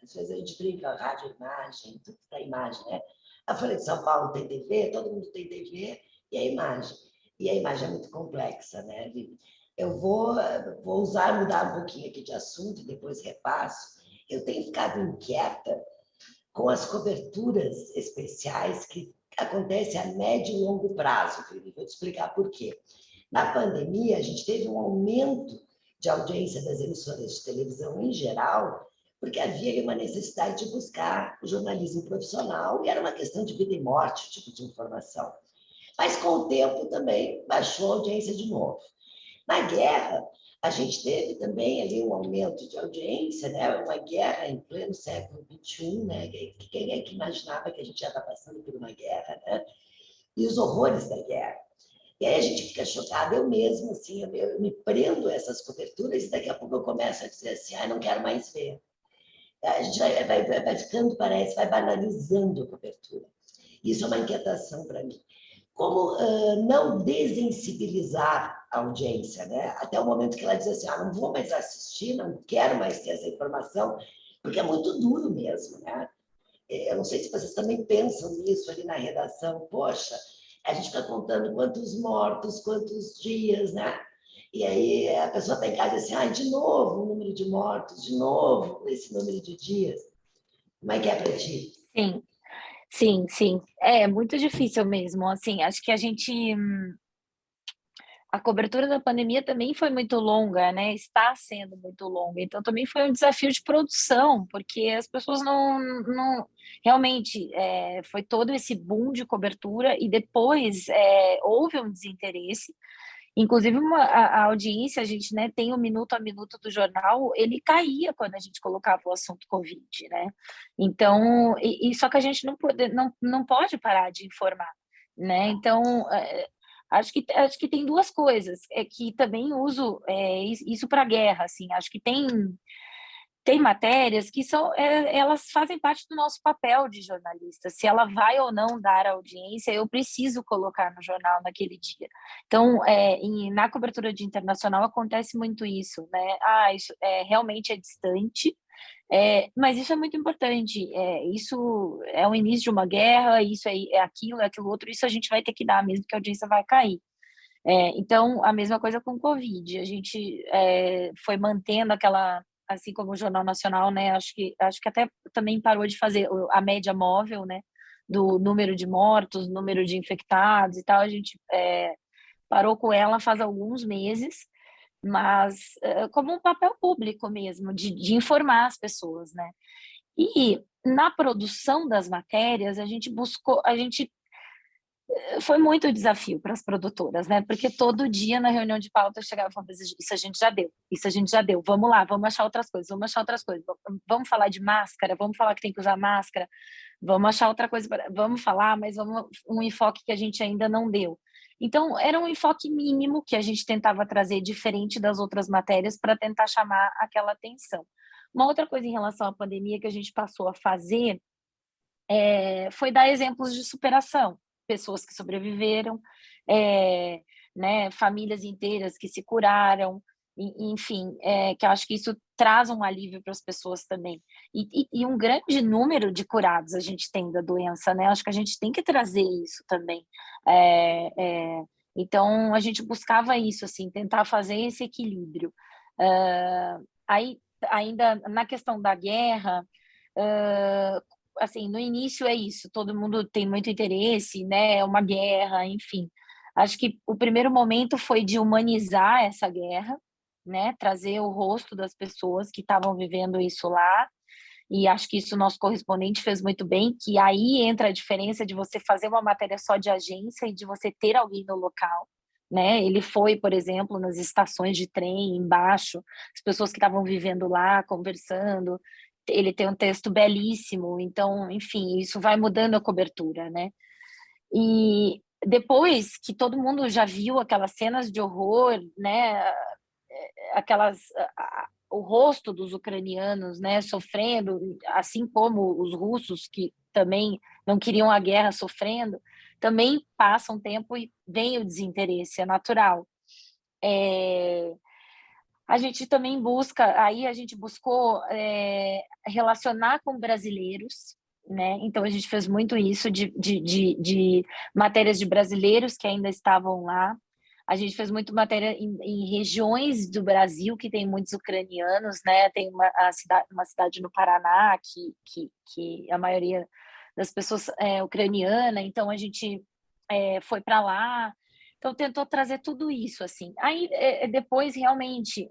Às vezes a gente brinca, rádio, imagem, tudo está imagem, né? A Folha de São Paulo tem TV, todo mundo tem TV, e a imagem. E a imagem é muito complexa, né, Vivi? Eu vou mudar um pouquinho aqui de assunto, e depois repasso. Eu tenho ficado inquieta com as coberturas especiais que acontecem a médio e longo prazo. Vivi. Vou te explicar por quê. Na pandemia, a gente teve um aumento de audiência das emissoras de televisão em geral, porque havia uma necessidade de buscar o jornalismo profissional e era uma questão de vida e morte, o tipo de informação. Mas, com o tempo, também baixou a audiência de novo. Na guerra, a gente teve também ali um aumento de audiência, né? Uma guerra em pleno século XXI, né? Quem é que imaginava que a gente já está passando por uma guerra, né? E os horrores da guerra. E aí a gente fica chocado, eu mesmo, assim, eu me prendo a essas coberturas e daqui a pouco eu começo a dizer assim, não quero mais ver. A gente vai ficando, parece, vai banalizando a cobertura. Isso é uma inquietação para mim. Como não desensibilizar a audiência, né? Até o momento que ela diz assim, não vou mais assistir, não quero mais ter essa informação, porque é muito duro mesmo, né? Eu não sei se vocês também pensam nisso ali na redação, poxa, a gente fica contando quantos mortos, quantos dias, né? E aí a pessoa está em casa e assim, de novo o número de mortos, de novo esse número de dias. Como é que é para ti? Sim. É muito difícil mesmo. Assim, acho que a cobertura da pandemia também foi muito longa, né? Está sendo muito longa. Então, também foi um desafio de produção, porque as pessoas não realmente foi todo esse boom de cobertura e depois houve um desinteresse. Inclusive, a audiência, a gente, né, tem o minuto a minuto do jornal, ele caía quando a gente colocava o assunto Covid, né? Então, só que a gente não pode parar de informar, né? Então, acho que tem duas coisas, que também uso isso para guerra, assim, acho que tem matérias que elas fazem parte do nosso papel de jornalista. Se ela vai ou não dar audiência, eu preciso colocar no jornal naquele dia. Então, na cobertura de internacional acontece muito isso, né? Isso realmente é distante, mas isso é muito importante. Isso é o início de uma guerra, isso é aquilo outro, isso a gente vai ter que dar, mesmo que a audiência vai cair. Então, a mesma coisa com o Covid. A gente foi mantendo aquela, assim como o Jornal Nacional, né? Acho que até também parou de fazer a média móvel, né? Do número de mortos, número de infectados e tal. A gente parou com ela faz alguns meses, mas como um papel público mesmo, de informar as pessoas, né? E na produção das matérias, a gente foi muito desafio para as produtoras, né? Porque todo dia na reunião de pauta eu chegava e falava, isso a gente já deu, isso a gente já deu, vamos lá, vamos achar outras coisas, vamos falar de máscara, vamos falar que tem que usar máscara, vamos achar outra coisa, vamos falar, mas um enfoque que a gente ainda não deu. Então, era um enfoque mínimo que a gente tentava trazer diferente das outras matérias para tentar chamar aquela atenção. Uma outra coisa em relação à pandemia que a gente passou a fazer foi dar exemplos de superação. Pessoas que sobreviveram, né, famílias inteiras que se curaram, enfim, que eu acho que isso traz um alívio para as pessoas também. E um grande número de curados a gente tem da doença, né? Acho que a gente tem que trazer isso também. Então, a gente buscava isso, assim, tentar fazer esse equilíbrio. Aí, ainda na questão da guerra, assim, no início é isso, todo mundo tem muito interesse, né? É uma guerra, enfim. Acho que o primeiro momento foi de humanizar essa guerra, né? Trazer o rosto das pessoas que estavam vivendo isso lá. E acho que isso o nosso correspondente fez muito bem, que aí entra a diferença de você fazer uma matéria só de agência e de você ter alguém no local, né? Ele foi, por exemplo, nas estações de trem embaixo, as pessoas que estavam vivendo lá, conversando. Ele tem um texto belíssimo, então, enfim, isso vai mudando a cobertura, né? E depois que todo mundo já viu aquelas cenas de horror, né? O rosto dos ucranianos, né, sofrendo, assim como os russos que também não queriam a guerra sofrendo, também passa um tempo e vem o desinteresse, é natural. A gente também a gente buscou relacionar com brasileiros, né? Então a gente fez muito isso de matérias de brasileiros que ainda estavam lá. A gente fez muito matéria em regiões do Brasil que tem muitos ucranianos, né? Tem uma cidade no Paraná que a maioria das pessoas é ucraniana, então a gente foi para lá. Então tentou trazer tudo isso, assim. Aí depois realmente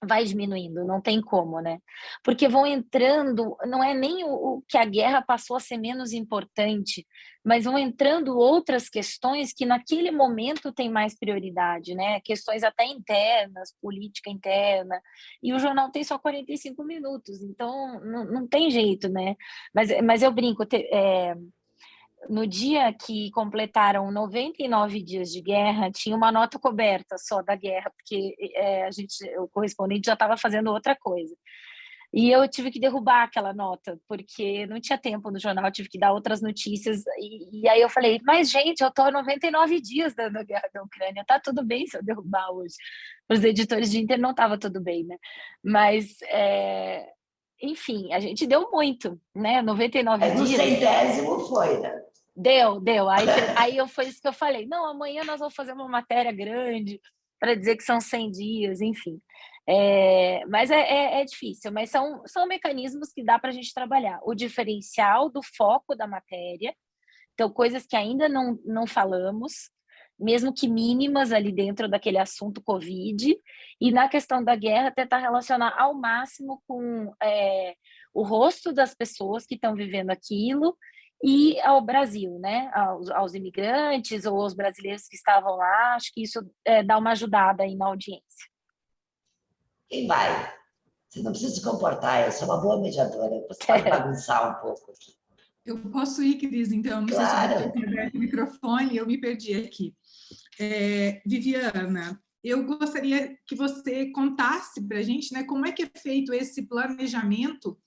vai diminuindo, não tem como, né? Porque vão entrando, não é nem o que a guerra passou a ser menos importante, mas vão entrando outras questões que naquele momento tem mais prioridade, né? Questões até internas, política interna, e o jornal tem só 45 minutos, então não tem jeito, né? Mas eu brinco, no dia que completaram 99 dias de guerra, tinha uma nota coberta só da guerra, porque o correspondente já estava fazendo outra coisa. E eu tive que derrubar aquela nota, porque não tinha tempo no jornal, tive que dar outras notícias. E aí eu falei, mas gente, eu estou 99 dias dando a guerra da Ucrânia, tá tudo bem se eu derrubar hoje. Para os editores de Inter não estava tudo bem, né? Mas, enfim, a gente deu muito, né? 99 dias. No 100º foi, né? Deu. Aí foi isso que eu falei. Não, amanhã nós vamos fazer uma matéria grande para dizer que são 100 dias, enfim. Mas é difícil, mas são mecanismos que dá para a gente trabalhar. O diferencial do foco da matéria, então coisas que ainda não falamos, mesmo que mínimas ali dentro daquele assunto Covid, e na questão da guerra tentar relacionar ao máximo com o rosto das pessoas que estão vivendo aquilo e ao Brasil, né? Aos imigrantes ou aos brasileiros que estavam lá. Acho que isso dá uma ajudada aí na audiência. Quem vai? Você não precisa se comportar, eu sou uma boa mediadora, você pode bagunçar um pouco aqui. Eu posso ir, Cris, então? Não claro. sei se eu tenho aberto o microfone, eu me perdi aqui. Viviana, eu gostaria que você contasse para a gente, né, como é que é feito esse planejamento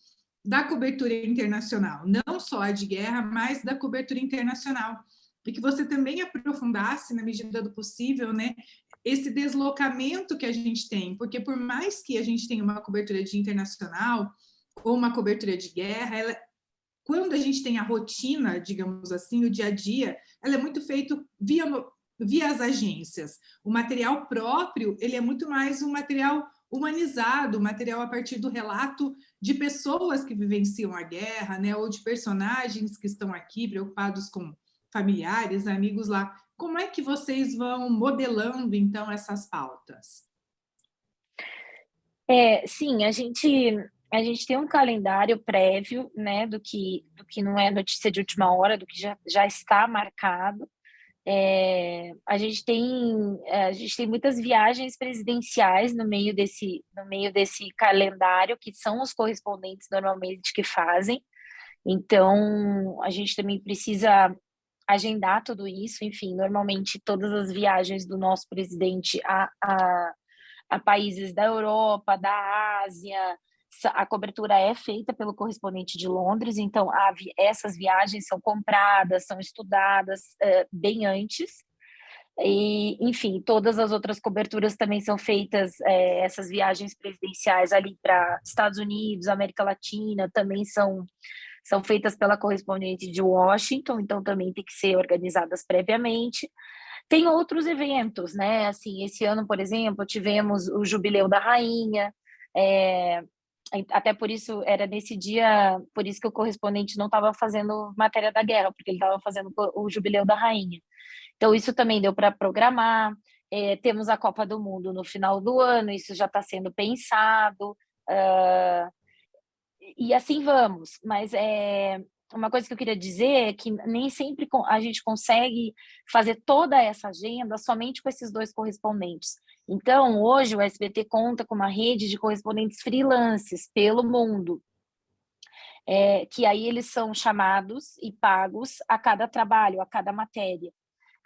da cobertura internacional, não só a de guerra, mas da cobertura internacional, e que você também aprofundasse, na medida do possível, né, esse deslocamento que a gente tem, porque por mais que a gente tenha uma cobertura de internacional ou uma cobertura de guerra, quando a gente tem a rotina, digamos assim, o dia a dia, ela é muito feito via via as agências. O material próprio, ele é muito mais um material humanizado, material a partir do relato de pessoas que vivenciam a guerra, né, ou de personagens que estão aqui preocupados com familiares, amigos lá. Como é que vocês vão modelando, então, essas pautas? Sim, a gente tem um calendário prévio, né, do que não é notícia de última hora, do que já está marcado. A gente tem muitas viagens presidenciais no meio desse calendário, que são os correspondentes normalmente que fazem. Então, a gente também precisa agendar tudo isso. Enfim, normalmente todas as viagens do nosso presidente a países da Europa, da Ásia, a cobertura é feita pelo correspondente de Londres, então essas viagens são compradas, são estudadas bem antes. E, enfim, todas as outras coberturas também são feitas, essas viagens presidenciais ali para Estados Unidos, América Latina, também são feitas pela correspondente de Washington, então também tem que ser organizadas previamente. Tem outros eventos, né? Assim, esse ano, por exemplo, tivemos o Jubileu da Rainha, até por isso, era nesse dia, por isso que o correspondente não estava fazendo matéria da guerra, porque ele estava fazendo o Jubileu da Rainha. Então, isso também deu para programar. Temos a Copa do Mundo no final do ano, isso já está sendo pensado. E assim vamos. Mas uma coisa que eu queria dizer é que nem sempre a gente consegue fazer toda essa agenda somente com esses 2 correspondentes. Então, hoje, o SBT conta com uma rede de correspondentes freelances pelo mundo, que aí eles são chamados e pagos a cada trabalho, a cada matéria.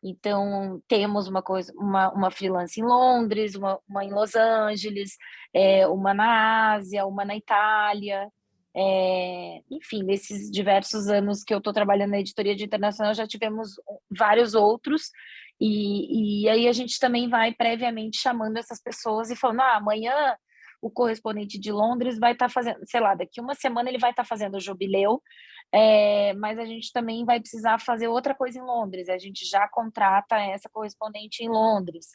Então, temos uma freelance em Londres, uma em Los Angeles, uma na Ásia, uma na Itália. Enfim, nesses diversos anos que eu estou trabalhando na editoria de internacional, já tivemos vários outros, e aí a gente também vai previamente chamando essas pessoas e falando, amanhã o correspondente de Londres vai estar fazendo, sei lá, daqui uma semana ele vai estar fazendo o jubileu, mas a gente também vai precisar fazer outra coisa em Londres, a gente já contrata essa correspondente em Londres.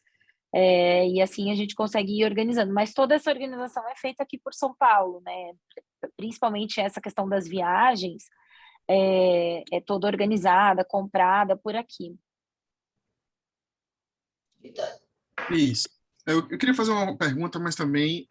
E assim a gente consegue ir organizando, mas toda essa organização é feita aqui por São Paulo, né? Principalmente essa questão das viagens, é toda organizada, comprada por aqui. Isso. Eu queria fazer uma pergunta, mas também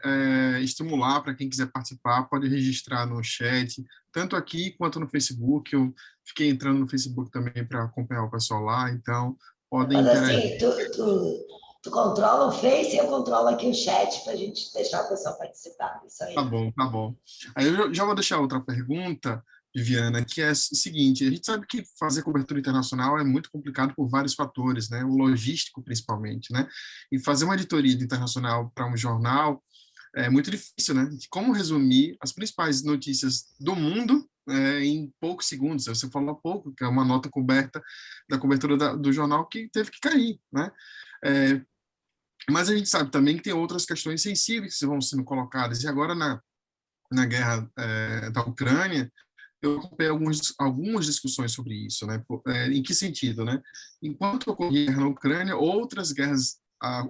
estimular para quem quiser participar, pode registrar no chat, tanto aqui quanto no Facebook. Eu fiquei entrando no Facebook também para acompanhar o pessoal lá, então podem Mas interagir. assim, tu controla o Face e eu controlo aqui o chat para a gente deixar o pessoal participar. Isso aí. Tá bom, tá bom. Aí eu já vou deixar outra pergunta, Viviana, que é o seguinte: a gente sabe que fazer cobertura internacional é muito complicado por vários fatores, né? O logístico, principalmente, né? E fazer uma editoria internacional para um jornal é muito difícil, né? Como resumir as principais notícias do mundo em poucos segundos? Você falou há pouco, que é uma nota coberta da cobertura do jornal que teve que cair, né? Mas a gente sabe também que tem outras questões sensíveis que vão sendo colocadas. E agora, na guerra da Ucrânia, eu acompanhei algumas discussões sobre isso, né? Em que sentido, né? Enquanto ocorria a guerra na Ucrânia, outras guerras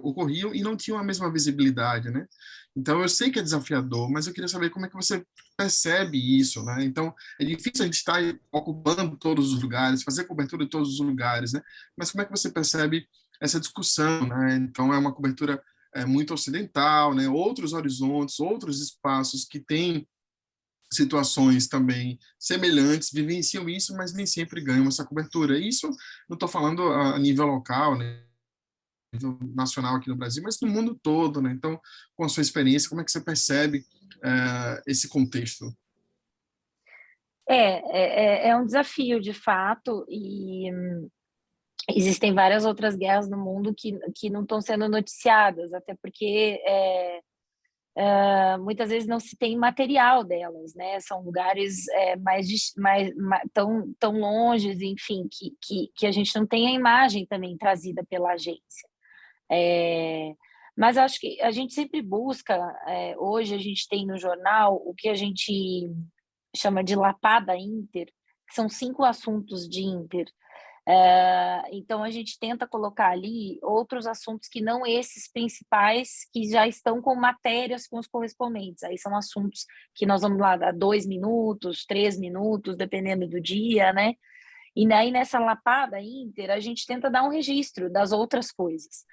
ocorriam e não tinham a mesma visibilidade, né? Então, eu sei que é desafiador, mas eu queria saber como é que você percebe isso, né? Então, é difícil a gente estar ocupando todos os lugares, fazer cobertura de todos os lugares, né? Mas como é que você percebe essa discussão, né? Então, é uma cobertura muito ocidental, né? Outros horizontes, outros espaços que têm situações também semelhantes, vivenciam isso, mas nem sempre ganham essa cobertura. Isso não estou falando a nível local, né? Nível nacional aqui no Brasil, mas no mundo todo, né? Então, com a sua experiência, como é que você percebe esse contexto? É um desafio, de fato, e existem várias outras guerras no mundo que não estão sendo noticiadas, até porque muitas vezes não se tem material delas, né? São lugares tão longe, enfim, que a gente não tem a imagem também trazida pela agência. Mas acho que a gente sempre busca, hoje a gente tem no jornal o que a gente chama de lapada Inter, que são 5 assuntos de Inter. Então, a gente tenta colocar ali outros assuntos que não esses principais, que já estão com matérias com os correspondentes. Aí são assuntos que nós vamos lá dar 2 minutos, 3 minutos, dependendo do dia, né? E aí, nessa lapada inter, a gente tenta dar um registro das outras coisas.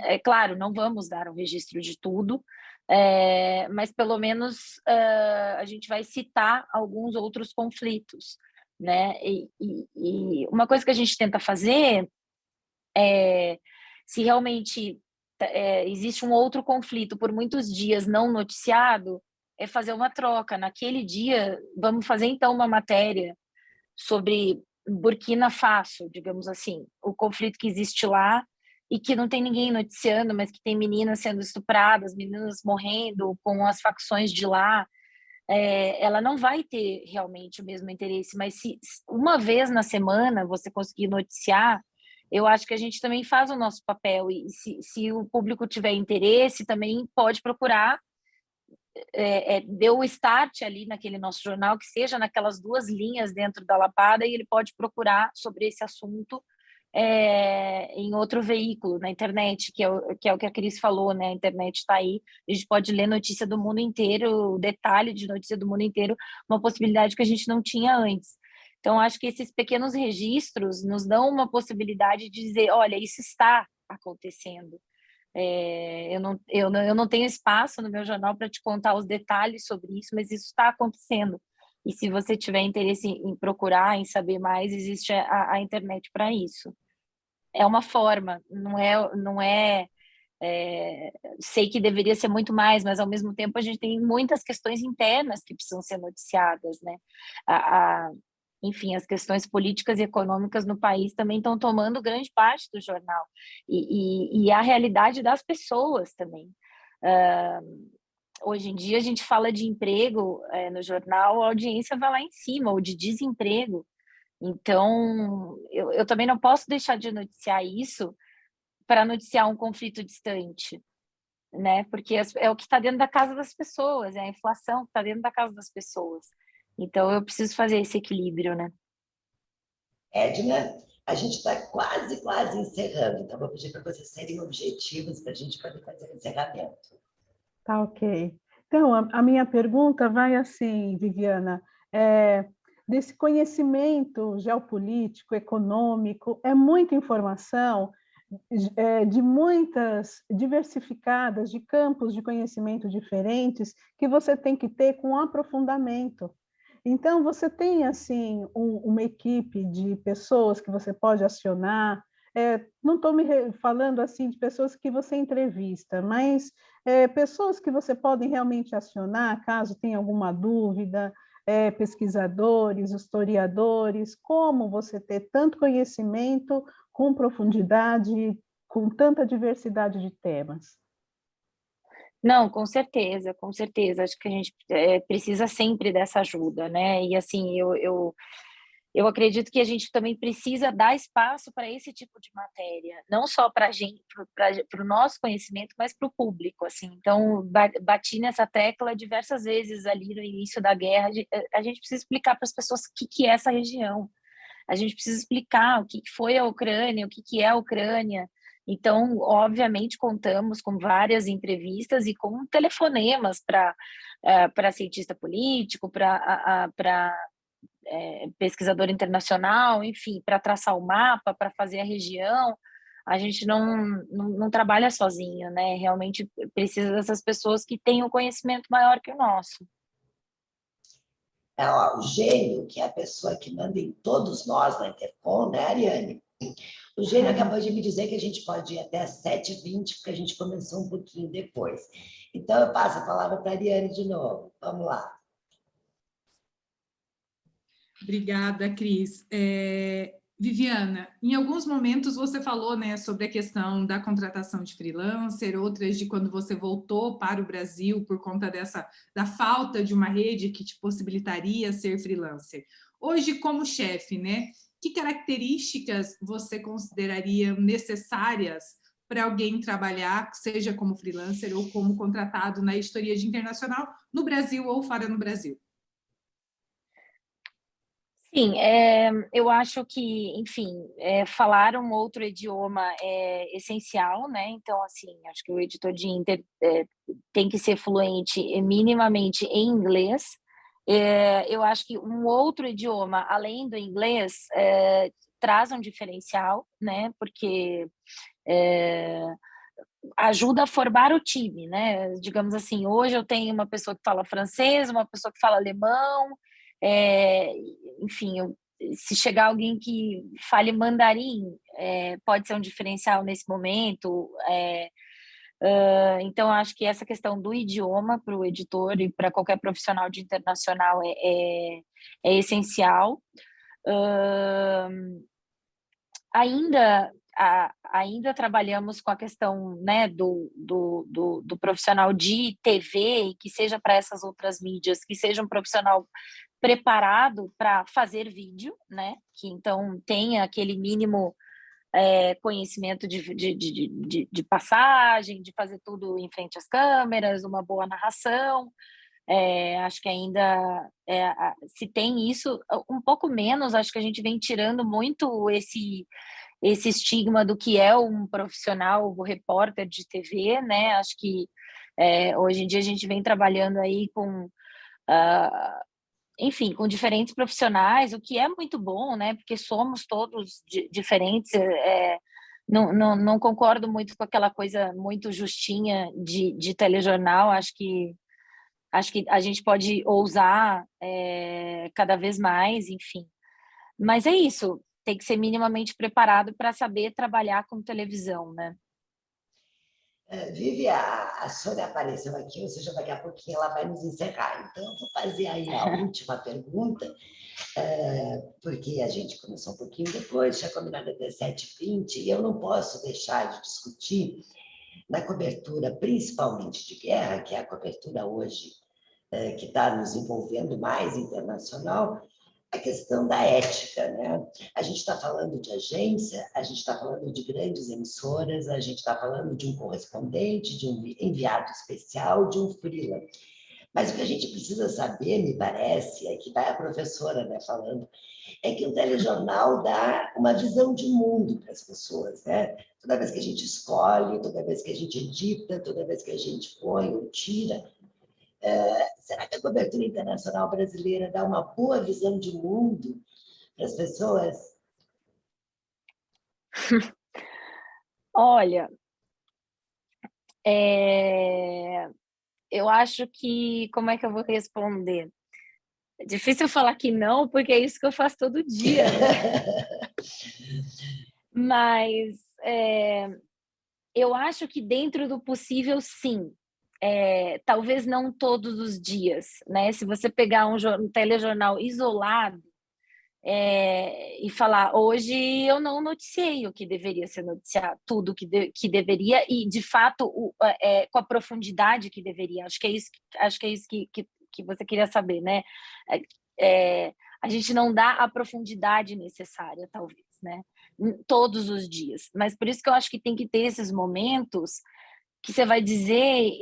É claro, não vamos dar um registro de tudo, mas pelo menos a gente vai citar alguns outros conflitos, né? E uma coisa que a gente tenta fazer é, se realmente existe um outro conflito por muitos dias não noticiado, é fazer uma troca. Naquele dia, vamos fazer então uma matéria sobre Burkina Faso, digamos assim, o conflito que existe lá e que não tem ninguém noticiando, mas que tem meninas sendo estupradas, meninas morrendo com as facções de lá. Ela não vai ter realmente o mesmo interesse, mas se uma vez na semana você conseguir noticiar, eu acho que a gente também faz o nosso papel, e se o público tiver interesse, também pode procurar, deu o start ali naquele nosso jornal, que seja naquelas 2 linhas dentro da lapada, e ele pode procurar sobre esse assunto em outro veículo, na internet, que é o que a Cris falou, né? A internet está aí, a gente pode ler notícia do mundo inteiro, detalhe de notícia do mundo inteiro, uma possibilidade que a gente não tinha antes. Então, acho que esses pequenos registros nos dão uma possibilidade de dizer, olha, isso está acontecendo. Eu não tenho espaço no meu jornal para te contar os detalhes sobre isso, mas isso está acontecendo. E se você tiver interesse em procurar, em saber mais, existe a internet para isso. É uma forma, não é, sei que deveria ser muito mais, mas ao mesmo tempo a gente tem muitas questões internas que precisam ser noticiadas, né? Enfim, as questões políticas e econômicas no país também estão tomando grande parte do jornal, e a realidade das pessoas também. Hoje em dia a gente fala de emprego no jornal, a audiência vai lá em cima, ou de desemprego. Então, eu também não posso deixar de noticiar isso para noticiar um conflito distante, né? Porque é o que está dentro da casa das pessoas, é a inflação que está dentro da casa das pessoas. Então, eu preciso fazer esse equilíbrio, né? Edna, a gente está quase encerrando, então vou pedir para vocês serem objetivos para a gente poder fazer o encerramento. Tá, ok. Então, a minha pergunta vai assim, Viviana, desse conhecimento geopolítico, econômico, é muita informação, de muitas diversificadas, de campos de conhecimento diferentes, que você tem que ter com aprofundamento. Então, você tem, assim, uma equipe de pessoas que você pode acionar. Não estou me falando, assim, de pessoas que você entrevista, mas pessoas que você pode realmente acionar, caso tenha alguma dúvida, pesquisadores, historiadores, como você ter tanto conhecimento com profundidade, com tanta diversidade de temas. Não, com certeza, com certeza. Acho que a gente precisa sempre dessa ajuda, né? E assim, eu acredito que a gente também precisa dar espaço para esse tipo de matéria, não só para a gente, para o nosso conhecimento, mas para o público, assim. Então, bati nessa tecla diversas vezes ali no início da guerra. A gente precisa explicar para as pessoas o que é essa região. A gente precisa explicar o que foi a Ucrânia, o que é a Ucrânia. Então, obviamente, contamos com várias entrevistas e com telefonemas para cientista político, para pesquisador internacional, enfim, para traçar o mapa, para fazer a região. A gente não trabalha sozinho, né? Realmente precisa dessas pessoas que têm um conhecimento maior que o nosso. O Gênio, que é a pessoa que manda em todos nós na Intercom, né, Ariane? O Gênio acabou de me dizer que a gente pode ir até às 7h20, porque a gente começou um pouquinho depois. Então, eu passo a palavra para a Ariane de novo. Vamos lá. Obrigada, Cris. Viviana, em alguns momentos você falou, né, sobre a questão da contratação de freelancer, outras de quando você voltou para o Brasil por conta da falta de uma rede que te possibilitaria ser freelancer. Hoje, como chefe, né, que características você consideraria necessárias para alguém trabalhar, seja como freelancer ou como contratado na editoria de internacional, no Brasil ou fora do Brasil? Sim, eu acho que, enfim, falar um outro idioma é essencial, né? Então, assim, acho que o editor de Inter tem que ser fluente minimamente em inglês. Eu acho que um outro idioma, além do inglês, traz um diferencial, né? Porque ajuda a formar o time, né? Digamos assim, hoje eu tenho uma pessoa que fala francês, uma pessoa que fala alemão, enfim, se chegar alguém que fale mandarim, pode ser um diferencial nesse momento. Então, acho que essa questão do idioma para o editor e para qualquer profissional de internacional é essencial. Ainda trabalhamos com a questão, né, do profissional de TV, que seja para essas outras mídias, que seja um profissional preparado para fazer vídeo, né, que então tenha aquele mínimo conhecimento de passagem, de fazer tudo em frente às câmeras, uma boa narração. Acho que ainda se tem isso, um pouco menos, acho que a gente vem tirando muito esse estigma do que é um profissional, o repórter de TV, né? Acho que hoje em dia a gente vem trabalhando aí com, enfim, com diferentes profissionais, o que é muito bom, né? Porque somos todos diferentes. Não concordo muito com aquela coisa muito justinha de telejornal. Acho que a gente pode ousar cada vez mais, enfim. Mas é isso, tem que ser minimamente preparado para saber trabalhar com televisão, né? Vivi, a Sônia apareceu aqui, ou seja, daqui a pouquinho ela vai nos encerrar. Então, eu vou fazer aí a última pergunta, porque a gente começou um pouquinho depois, tinha combinado até 7h20, e eu não posso deixar de discutir na cobertura, principalmente de guerra, que é a cobertura hoje que está nos envolvendo mais internacional, a questão da ética, né? A gente está falando de agência, a gente está falando de grandes emissoras, a gente está falando de um correspondente, de um enviado especial, de um freela. Mas o que a gente precisa saber, me parece, é que vai a professora, né, falando, é que o telejornal dá uma visão de mundo para as pessoas, né? Toda vez que a gente escolhe, toda vez que a gente edita, toda vez que a gente põe ou tira, será que a cobertura internacional brasileira dá uma boa visão de mundo para as pessoas? Olha, eu acho que... Como é que eu vou responder? É difícil falar que não, porque é isso que eu faço todo dia, né? Mas eu acho que dentro do possível, sim. Talvez não todos os dias, né? Se você pegar um telejornal isolado e falar, hoje eu não noticiei o que deveria ser noticiado, tudo que deveria, e de fato com a profundidade que deveria. Acho que é isso que você queria saber, né? A gente não dá a profundidade necessária, talvez, né? Todos os dias. Mas por isso que eu acho que tem que ter esses momentos que você vai dizer,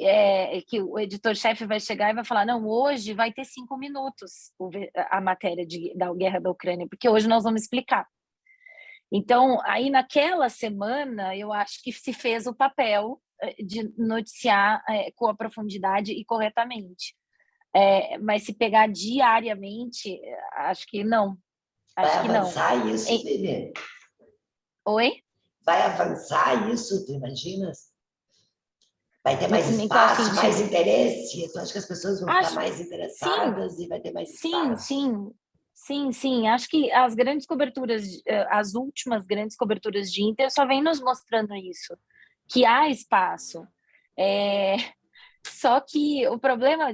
que o editor-chefe vai chegar e vai falar, não, hoje vai ter 5 minutos a matéria da guerra da Ucrânia, porque hoje nós vamos explicar. Então, aí naquela semana, eu acho que se fez o papel de noticiar com a profundidade e corretamente. Mas se pegar diariamente, acho que não. Acho que não. Vai avançar isso, Vivi? Oi? Vai avançar isso, tu imaginas? Vai ter mais espaço, mais interesse? Tu acha que as pessoas vão ficar mais interessadas e vai ter mais espaço? Sim. Acho que as grandes coberturas, as últimas grandes coberturas de Inter só vêm nos mostrando isso, que há espaço. Só que o problema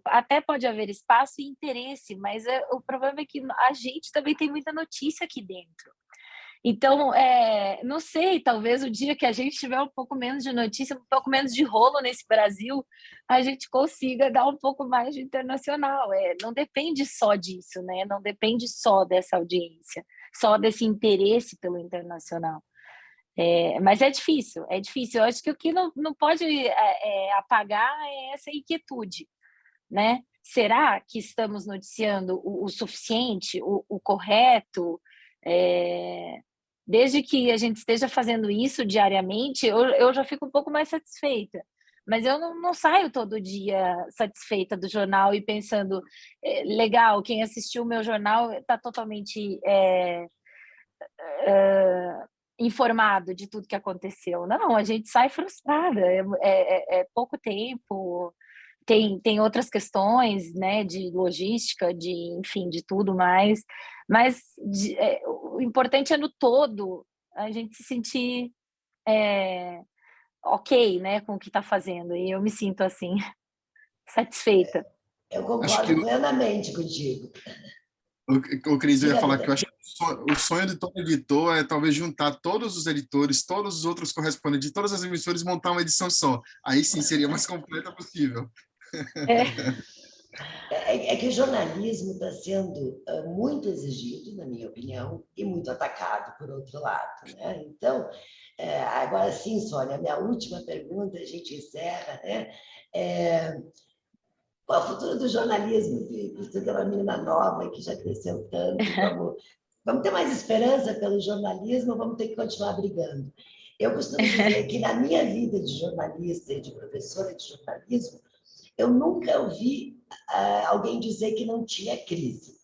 até pode haver espaço e interesse, mas o problema é que a gente também tem muita notícia aqui dentro. Então, não sei, talvez o dia que a gente tiver um pouco menos de notícia, um pouco menos de rolo nesse Brasil, a gente consiga dar um pouco mais de internacional. Não depende só disso, né? Não depende só dessa audiência, só desse interesse pelo internacional. Mas é difícil. Eu acho que o que não pode apagar é essa inquietude, né? será que estamos noticiando o suficiente, o correto? Desde que a gente esteja fazendo isso diariamente, eu já fico um pouco mais satisfeita. Mas eu não saio todo dia satisfeita do jornal e pensando, legal, quem assistiu o meu jornal está totalmente informado de tudo que aconteceu. Não, a gente sai frustrada, é pouco tempo, tem outras questões, né, de logística, enfim, de tudo mais, mas o importante é no todo a gente se sentir ok, né, com o que está fazendo, e eu me sinto assim, satisfeita. Eu concordo plenamente contigo. O Cris, eu ia falar que eu acho que o sonho de todo editor é talvez juntar todos os editores, todos os outros correspondentes de todas as emissoras e montar uma edição só. Aí sim seria mais completa possível. É que o jornalismo está sendo muito exigido, na minha opinião, e muito atacado, por outro lado, né? Então, agora sim, Sônia, minha última pergunta, a gente encerra, né? Qual é o futuro do jornalismo? Você é uma menina nova que já cresceu tanto, vamos ter mais esperança pelo jornalismo ou vamos ter que continuar brigando? Eu costumo dizer que na minha vida de jornalista e de professora de jornalismo, eu nunca ouvi alguém dizer que não tinha crise,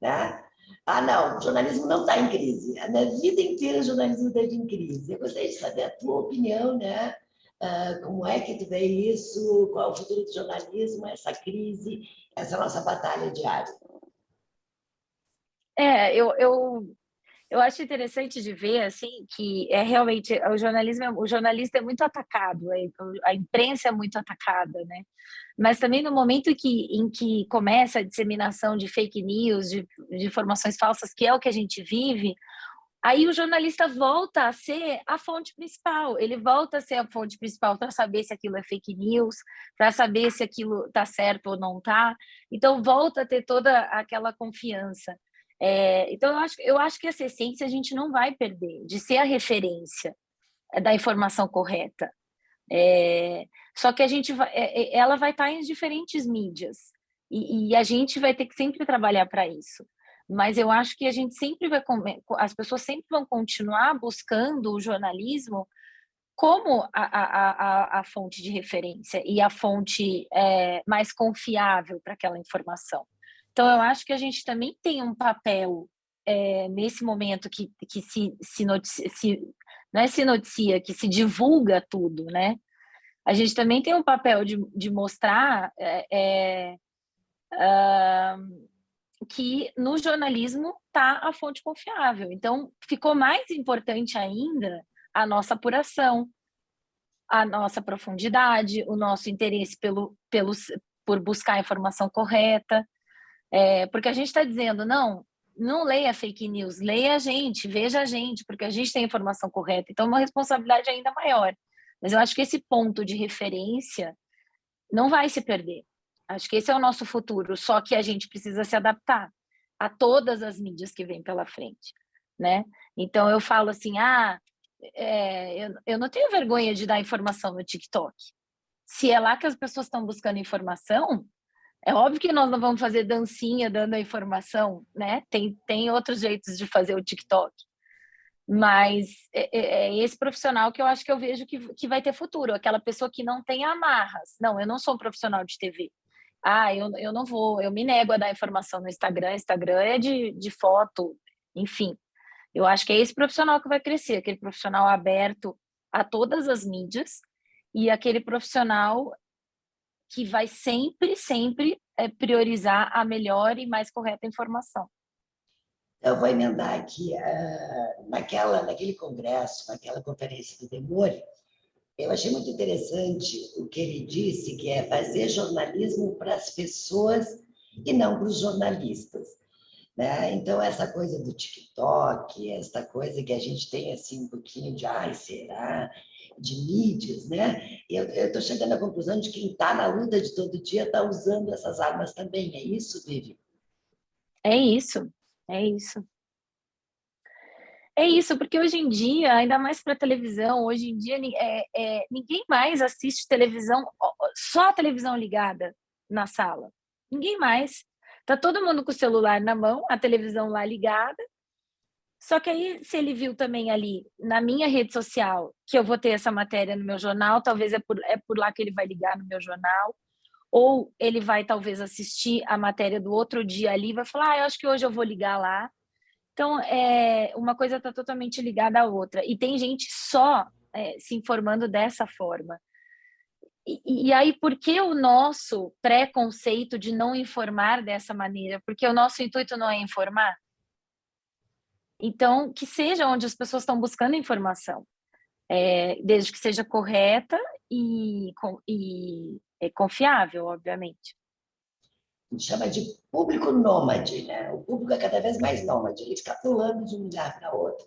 né? Não, o jornalismo não está em crise. A minha vida inteira o jornalismo esteve em crise. Eu gostaria de saber a tua opinião, né? Como é que tu vê isso? Qual é o futuro do jornalismo? Essa crise, essa nossa batalha diária. Eu acho interessante de ver assim que realmente o jornalista é muito atacado, a imprensa é muito atacada, né? Mas também no momento em que começa a disseminação de fake news, de informações falsas, que é o que a gente vive, aí o jornalista volta a ser a fonte principal. Ele volta a ser a fonte principal para saber se aquilo é fake news, para saber se aquilo está certo ou não está. Então volta a ter toda aquela confiança. Então, eu acho que essa essência a gente não vai perder, de ser a referência da informação correta. Só que ela vai estar em diferentes mídias, e a gente vai ter que sempre trabalhar para isso. Mas eu acho que a gente sempre as pessoas sempre vão continuar buscando o jornalismo como a fonte de referência e a fonte mais confiável para aquela informação. Então, eu acho que a gente também tem um papel nesse momento que se noticia, que se divulga tudo, né? A gente também tem um papel de mostrar que no jornalismo está a fonte confiável. Então, ficou mais importante ainda a nossa apuração, a nossa profundidade, o nosso interesse por buscar a informação correta. Porque a gente está dizendo, não leia fake news, leia a gente, veja a gente, porque a gente tem a informação correta. Então, é uma responsabilidade ainda maior. Mas eu acho que esse ponto de referência não vai se perder. Acho que esse é o nosso futuro, só que a gente precisa se adaptar a todas as mídias que vêm pela frente, né? Então, eu falo assim, eu não tenho vergonha de dar informação no TikTok. Se é lá que as pessoas estão buscando informação, é óbvio que nós não vamos fazer dancinha dando a informação, né? Tem outros jeitos de fazer o TikTok. Mas é esse profissional que eu acho que eu vejo que vai ter futuro. Aquela pessoa que não tem amarras. Não, eu não sou um profissional de TV. Eu não vou, eu me nego a dar informação no Instagram. Instagram é de foto, enfim. Eu acho que é esse profissional que vai crescer, aquele profissional aberto a todas as mídias e aquele profissional que vai sempre priorizar a melhor e mais correta informação. Eu vou emendar aqui, naquele congresso, naquela conferência do Demore, eu achei muito interessante o que ele disse, que é fazer jornalismo para as pessoas e não para os jornalistas, né? Então, essa coisa do TikTok, essa coisa que a gente tem assim, um pouquinho de, será? De mídias, né? Eu estou chegando à conclusão de que quem está na luta de todo dia está usando essas armas também. É isso, Vivi? É isso. É isso, porque hoje em dia, ainda mais para televisão, hoje em dia ninguém mais assiste televisão, só a televisão ligada na sala. Ninguém mais. Tá todo mundo com o celular na mão, a televisão lá ligada. Só que aí, se ele viu também ali na minha rede social que eu vou ter essa matéria no meu jornal, talvez é por lá que ele vai ligar no meu jornal, ou ele vai talvez assistir a matéria do outro dia ali e vai falar, eu acho que hoje eu vou ligar lá. Então, uma coisa está totalmente ligada à outra. E tem gente só se informando dessa forma. E aí, por que o nosso preconceito de não informar dessa maneira? Porque o nosso intuito não é informar? Então, que seja onde as pessoas estão buscando informação, desde que seja correta e confiável, obviamente. A gente chama de público nômade, né? O público é cada vez mais nômade, ele fica pulando de um lugar para outro.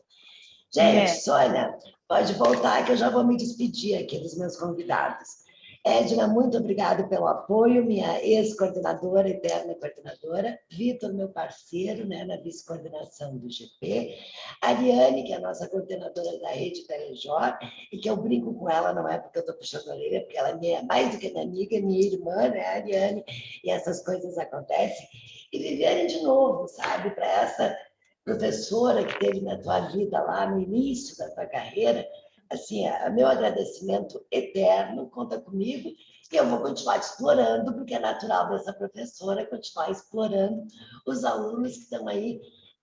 Gente, Sônia, pode voltar que eu já vou me despedir aqui dos meus convidados. Edna, muito obrigada pelo apoio, minha ex-coordenadora, eterna coordenadora. Vitor, meu parceiro, né, na vice-coordenação do GP. Ariane, que é a nossa coordenadora da rede Telejor, e que eu brinco com ela, não é porque eu estou puxando a orelha, porque ela é mais do que minha amiga, minha irmã, né, Ariane, e essas coisas acontecem. E Viviane, de novo, sabe, para essa professora que teve na tua vida lá no início da tua carreira, assim, meu agradecimento eterno, conta comigo, e eu vou continuar te explorando, porque é natural dessa professora continuar explorando os alunos que estão aí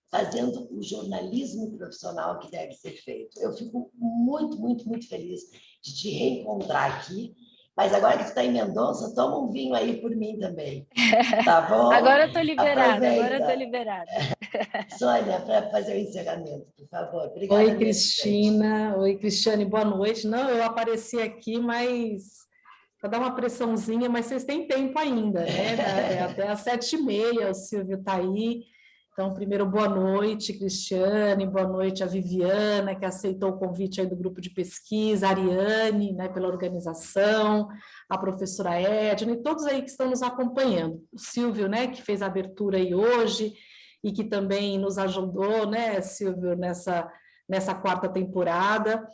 fazendo o jornalismo profissional que deve ser feito. Eu fico muito, muito, muito feliz de te reencontrar aqui, mas agora que tu está em Mendonça, toma um vinho aí por mim também, tá bom? Agora eu estou liberada, Aproveita. agora eu estou liberada. Sônia, para fazer o encerramento, por favor. Obrigada. Oi, Cristina. Oi, Cristiane, boa noite. Não, eu apareci aqui, mas para dar uma pressãozinha, mas vocês têm tempo ainda, né? Até às 7h30, o Silvio está aí. Então, primeiro, boa noite, Cristiane, boa noite a Viviana, que aceitou o convite aí do grupo de pesquisa, a Ariane, né, pela organização, a professora Edna e todos aí que estão nos acompanhando. O Silvio, né, que fez a abertura aí hoje e que também nos ajudou, né, Silvio, nessa 4ª temporada.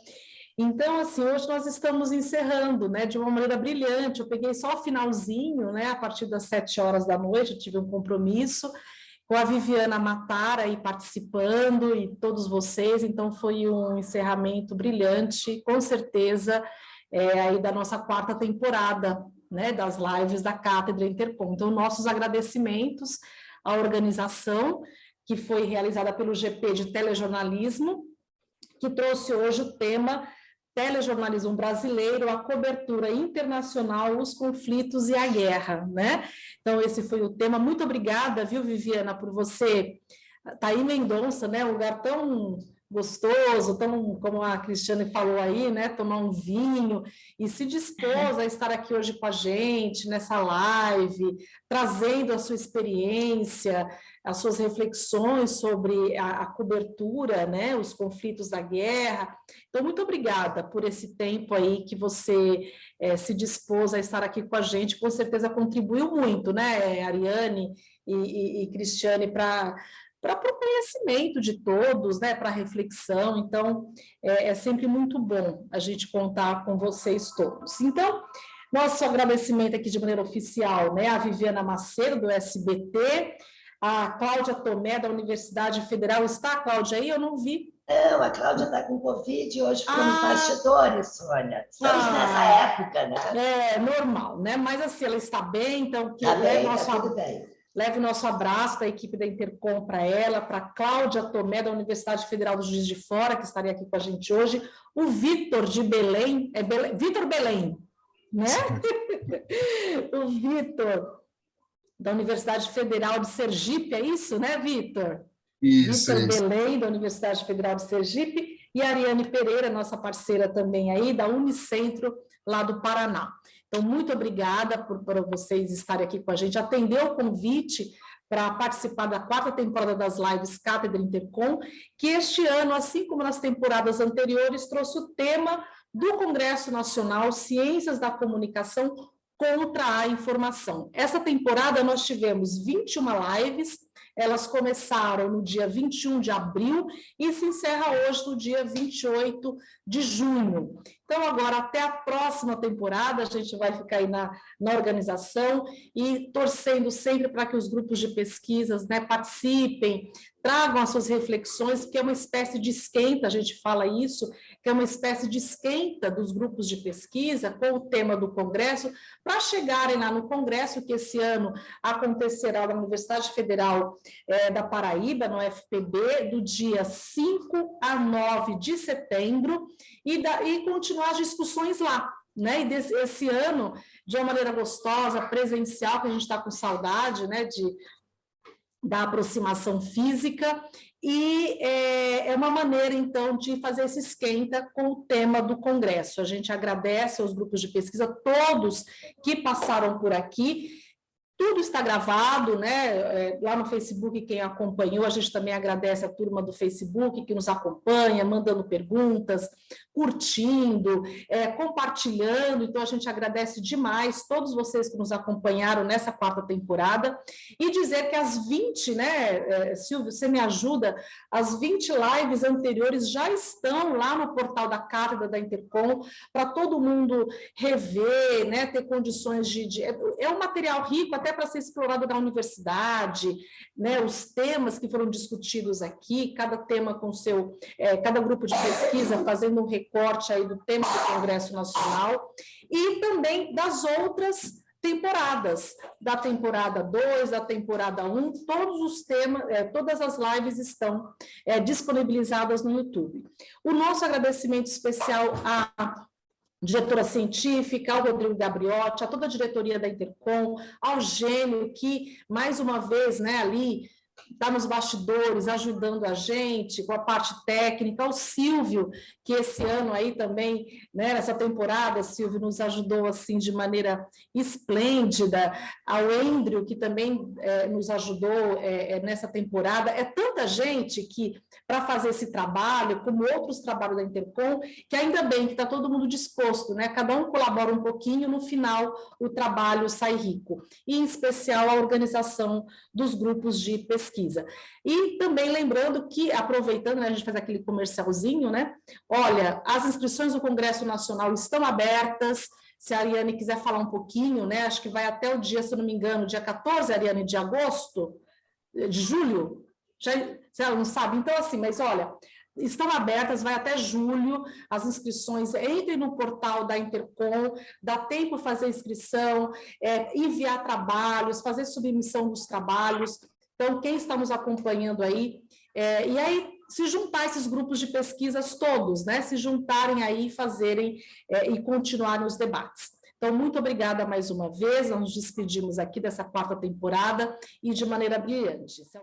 Então, assim, hoje nós estamos encerrando, né, de uma maneira brilhante. Eu peguei só o finalzinho, né, a partir das 7h eu tive um compromisso com a Viviana Matara aí participando e todos vocês, então foi um encerramento brilhante, com certeza, aí da nossa 4ª temporada, né, das lives da Cátedra Intercom. Então, nossos agradecimentos à organização, que foi realizada pelo GP de Telejornalismo, que trouxe hoje o tema Telejornalismo Brasileiro, a cobertura internacional, os conflitos e a guerra, né? Então, esse foi o tema. Muito obrigada, viu, Viviana, por você estar em Mendonça, né? Um lugar tão gostoso, tão, como a Cristiane falou aí, né? Tomar um vinho e se dispôs a estar aqui hoje com a gente, nessa live, trazendo a sua experiência, as suas reflexões sobre a cobertura, né, os conflitos da guerra. Então, muito obrigada por esse tempo aí que você se dispôs a estar aqui com a gente, com certeza contribuiu muito, né, Ariane e Cristiane, para o conhecimento de todos, né, para a reflexão. Então, é sempre muito bom a gente contar com vocês todos. Então, nosso agradecimento aqui de maneira oficial, né, a Viviana Macedo, do SBT, a Cláudia Tomé, da Universidade Federal. Está a Cláudia aí? Eu não vi. Não, a Cláudia está com Covid e hoje foi nos bastidores, Sônia. Estamos nessa época, né? É normal, né? Mas assim, ela está bem, então Tá bem, tudo bem. Leve o nosso abraço da equipe da Intercom para ela, para a Cláudia Tomé, da Universidade Federal do Juiz de Fora, que estaria aqui com a gente hoje, o Vitor de Belém, Vitor Belém, né? O Vitor, da Universidade Federal de Sergipe, é isso, né, Vitor? Isso, Vitor Belém, da Universidade Federal de Sergipe, e a Ariane Pereira, nossa parceira também aí, da Unicentro, lá do Paraná. Então, muito obrigada por vocês estarem aqui com a gente, atender o convite para participar da 4ª temporada das lives Cátedra Intercom, que este ano, assim como nas temporadas anteriores, trouxe o tema do Congresso Nacional Ciências da Comunicação contra a Informação. Essa temporada nós tivemos 21 lives, elas começaram no dia 21 de abril e se encerra hoje no dia 28 de junho. Então, agora, até a próxima temporada, a gente vai ficar aí na organização e torcendo sempre para que os grupos de pesquisas, né, participem, tragam as suas reflexões, que é uma espécie de esquenta, a gente fala isso, que é uma espécie de esquenta dos grupos de pesquisa com o tema do Congresso, para chegarem lá no Congresso, que esse ano acontecerá na Universidade Federal da Paraíba, no UFPB, do dia 5 a 9 de setembro, e continuar as discussões lá. Né? E esse ano, de uma maneira gostosa, presencial, que a gente está com saudade, né, da aproximação física, e é uma maneira, então, de fazer esse esquenta com o tema do Congresso. A gente agradece aos grupos de pesquisa, todos que passaram por aqui. Tudo está gravado, né? Lá no Facebook, quem acompanhou, a gente também agradece a turma do Facebook que nos acompanha, mandando perguntas, curtindo, compartilhando. Então, a gente agradece demais todos vocês que nos acompanharam nessa 4ª temporada. E dizer que as 20, né, Silvio, você me ajuda, as 20 lives anteriores já estão lá no portal da Cátedra da Intercom, para todo mundo rever, né, ter condições de... É um material rico, até para ser explorado na universidade, né, os temas que foram discutidos aqui, cada tema com seu, cada grupo de pesquisa fazendo um recorte aí do tema do Congresso Nacional, e também das outras temporadas, da temporada 2, da temporada 1, todos os temas, todas as lives estão disponibilizadas no YouTube. O nosso agradecimento especial à diretora científica, ao Rodrigo Gabriotti, a toda a diretoria da Intercom, ao Gênio, que, mais uma vez, né, ali está nos bastidores, ajudando a gente com a parte técnica, ao Silvio, que esse ano aí também, né, nessa temporada, Silvio nos ajudou assim de maneira esplêndida, ao Andrew, que também nos ajudou nessa temporada. É tanta gente que, para fazer esse trabalho, como outros trabalhos da Intercom, que ainda bem que está todo mundo disposto, né? Cada um colabora um pouquinho, no final o trabalho sai rico, e em especial a organização dos grupos de pesquisa. E também lembrando que, aproveitando, né, a gente faz aquele comercialzinho, né? Olha, as inscrições do Congresso Nacional estão abertas. Se a Ariane quiser falar um pouquinho, né? Acho que vai até o dia, se eu não me engano, dia 14, Ariane, de agosto, de julho, já, se ela não sabe, então assim, mas olha, estão abertas, vai até julho, as inscrições, entrem no portal da Intercom, dá tempo fazer inscrição, enviar trabalhos, fazer submissão dos trabalhos. Então, quem está nos acompanhando aí, e aí se juntar esses grupos de pesquisas todos, né? Se juntarem aí, fazerem e continuarem os debates. Então, muito obrigada mais uma vez, nós nos despedimos aqui dessa 4ª temporada e de maneira brilhante.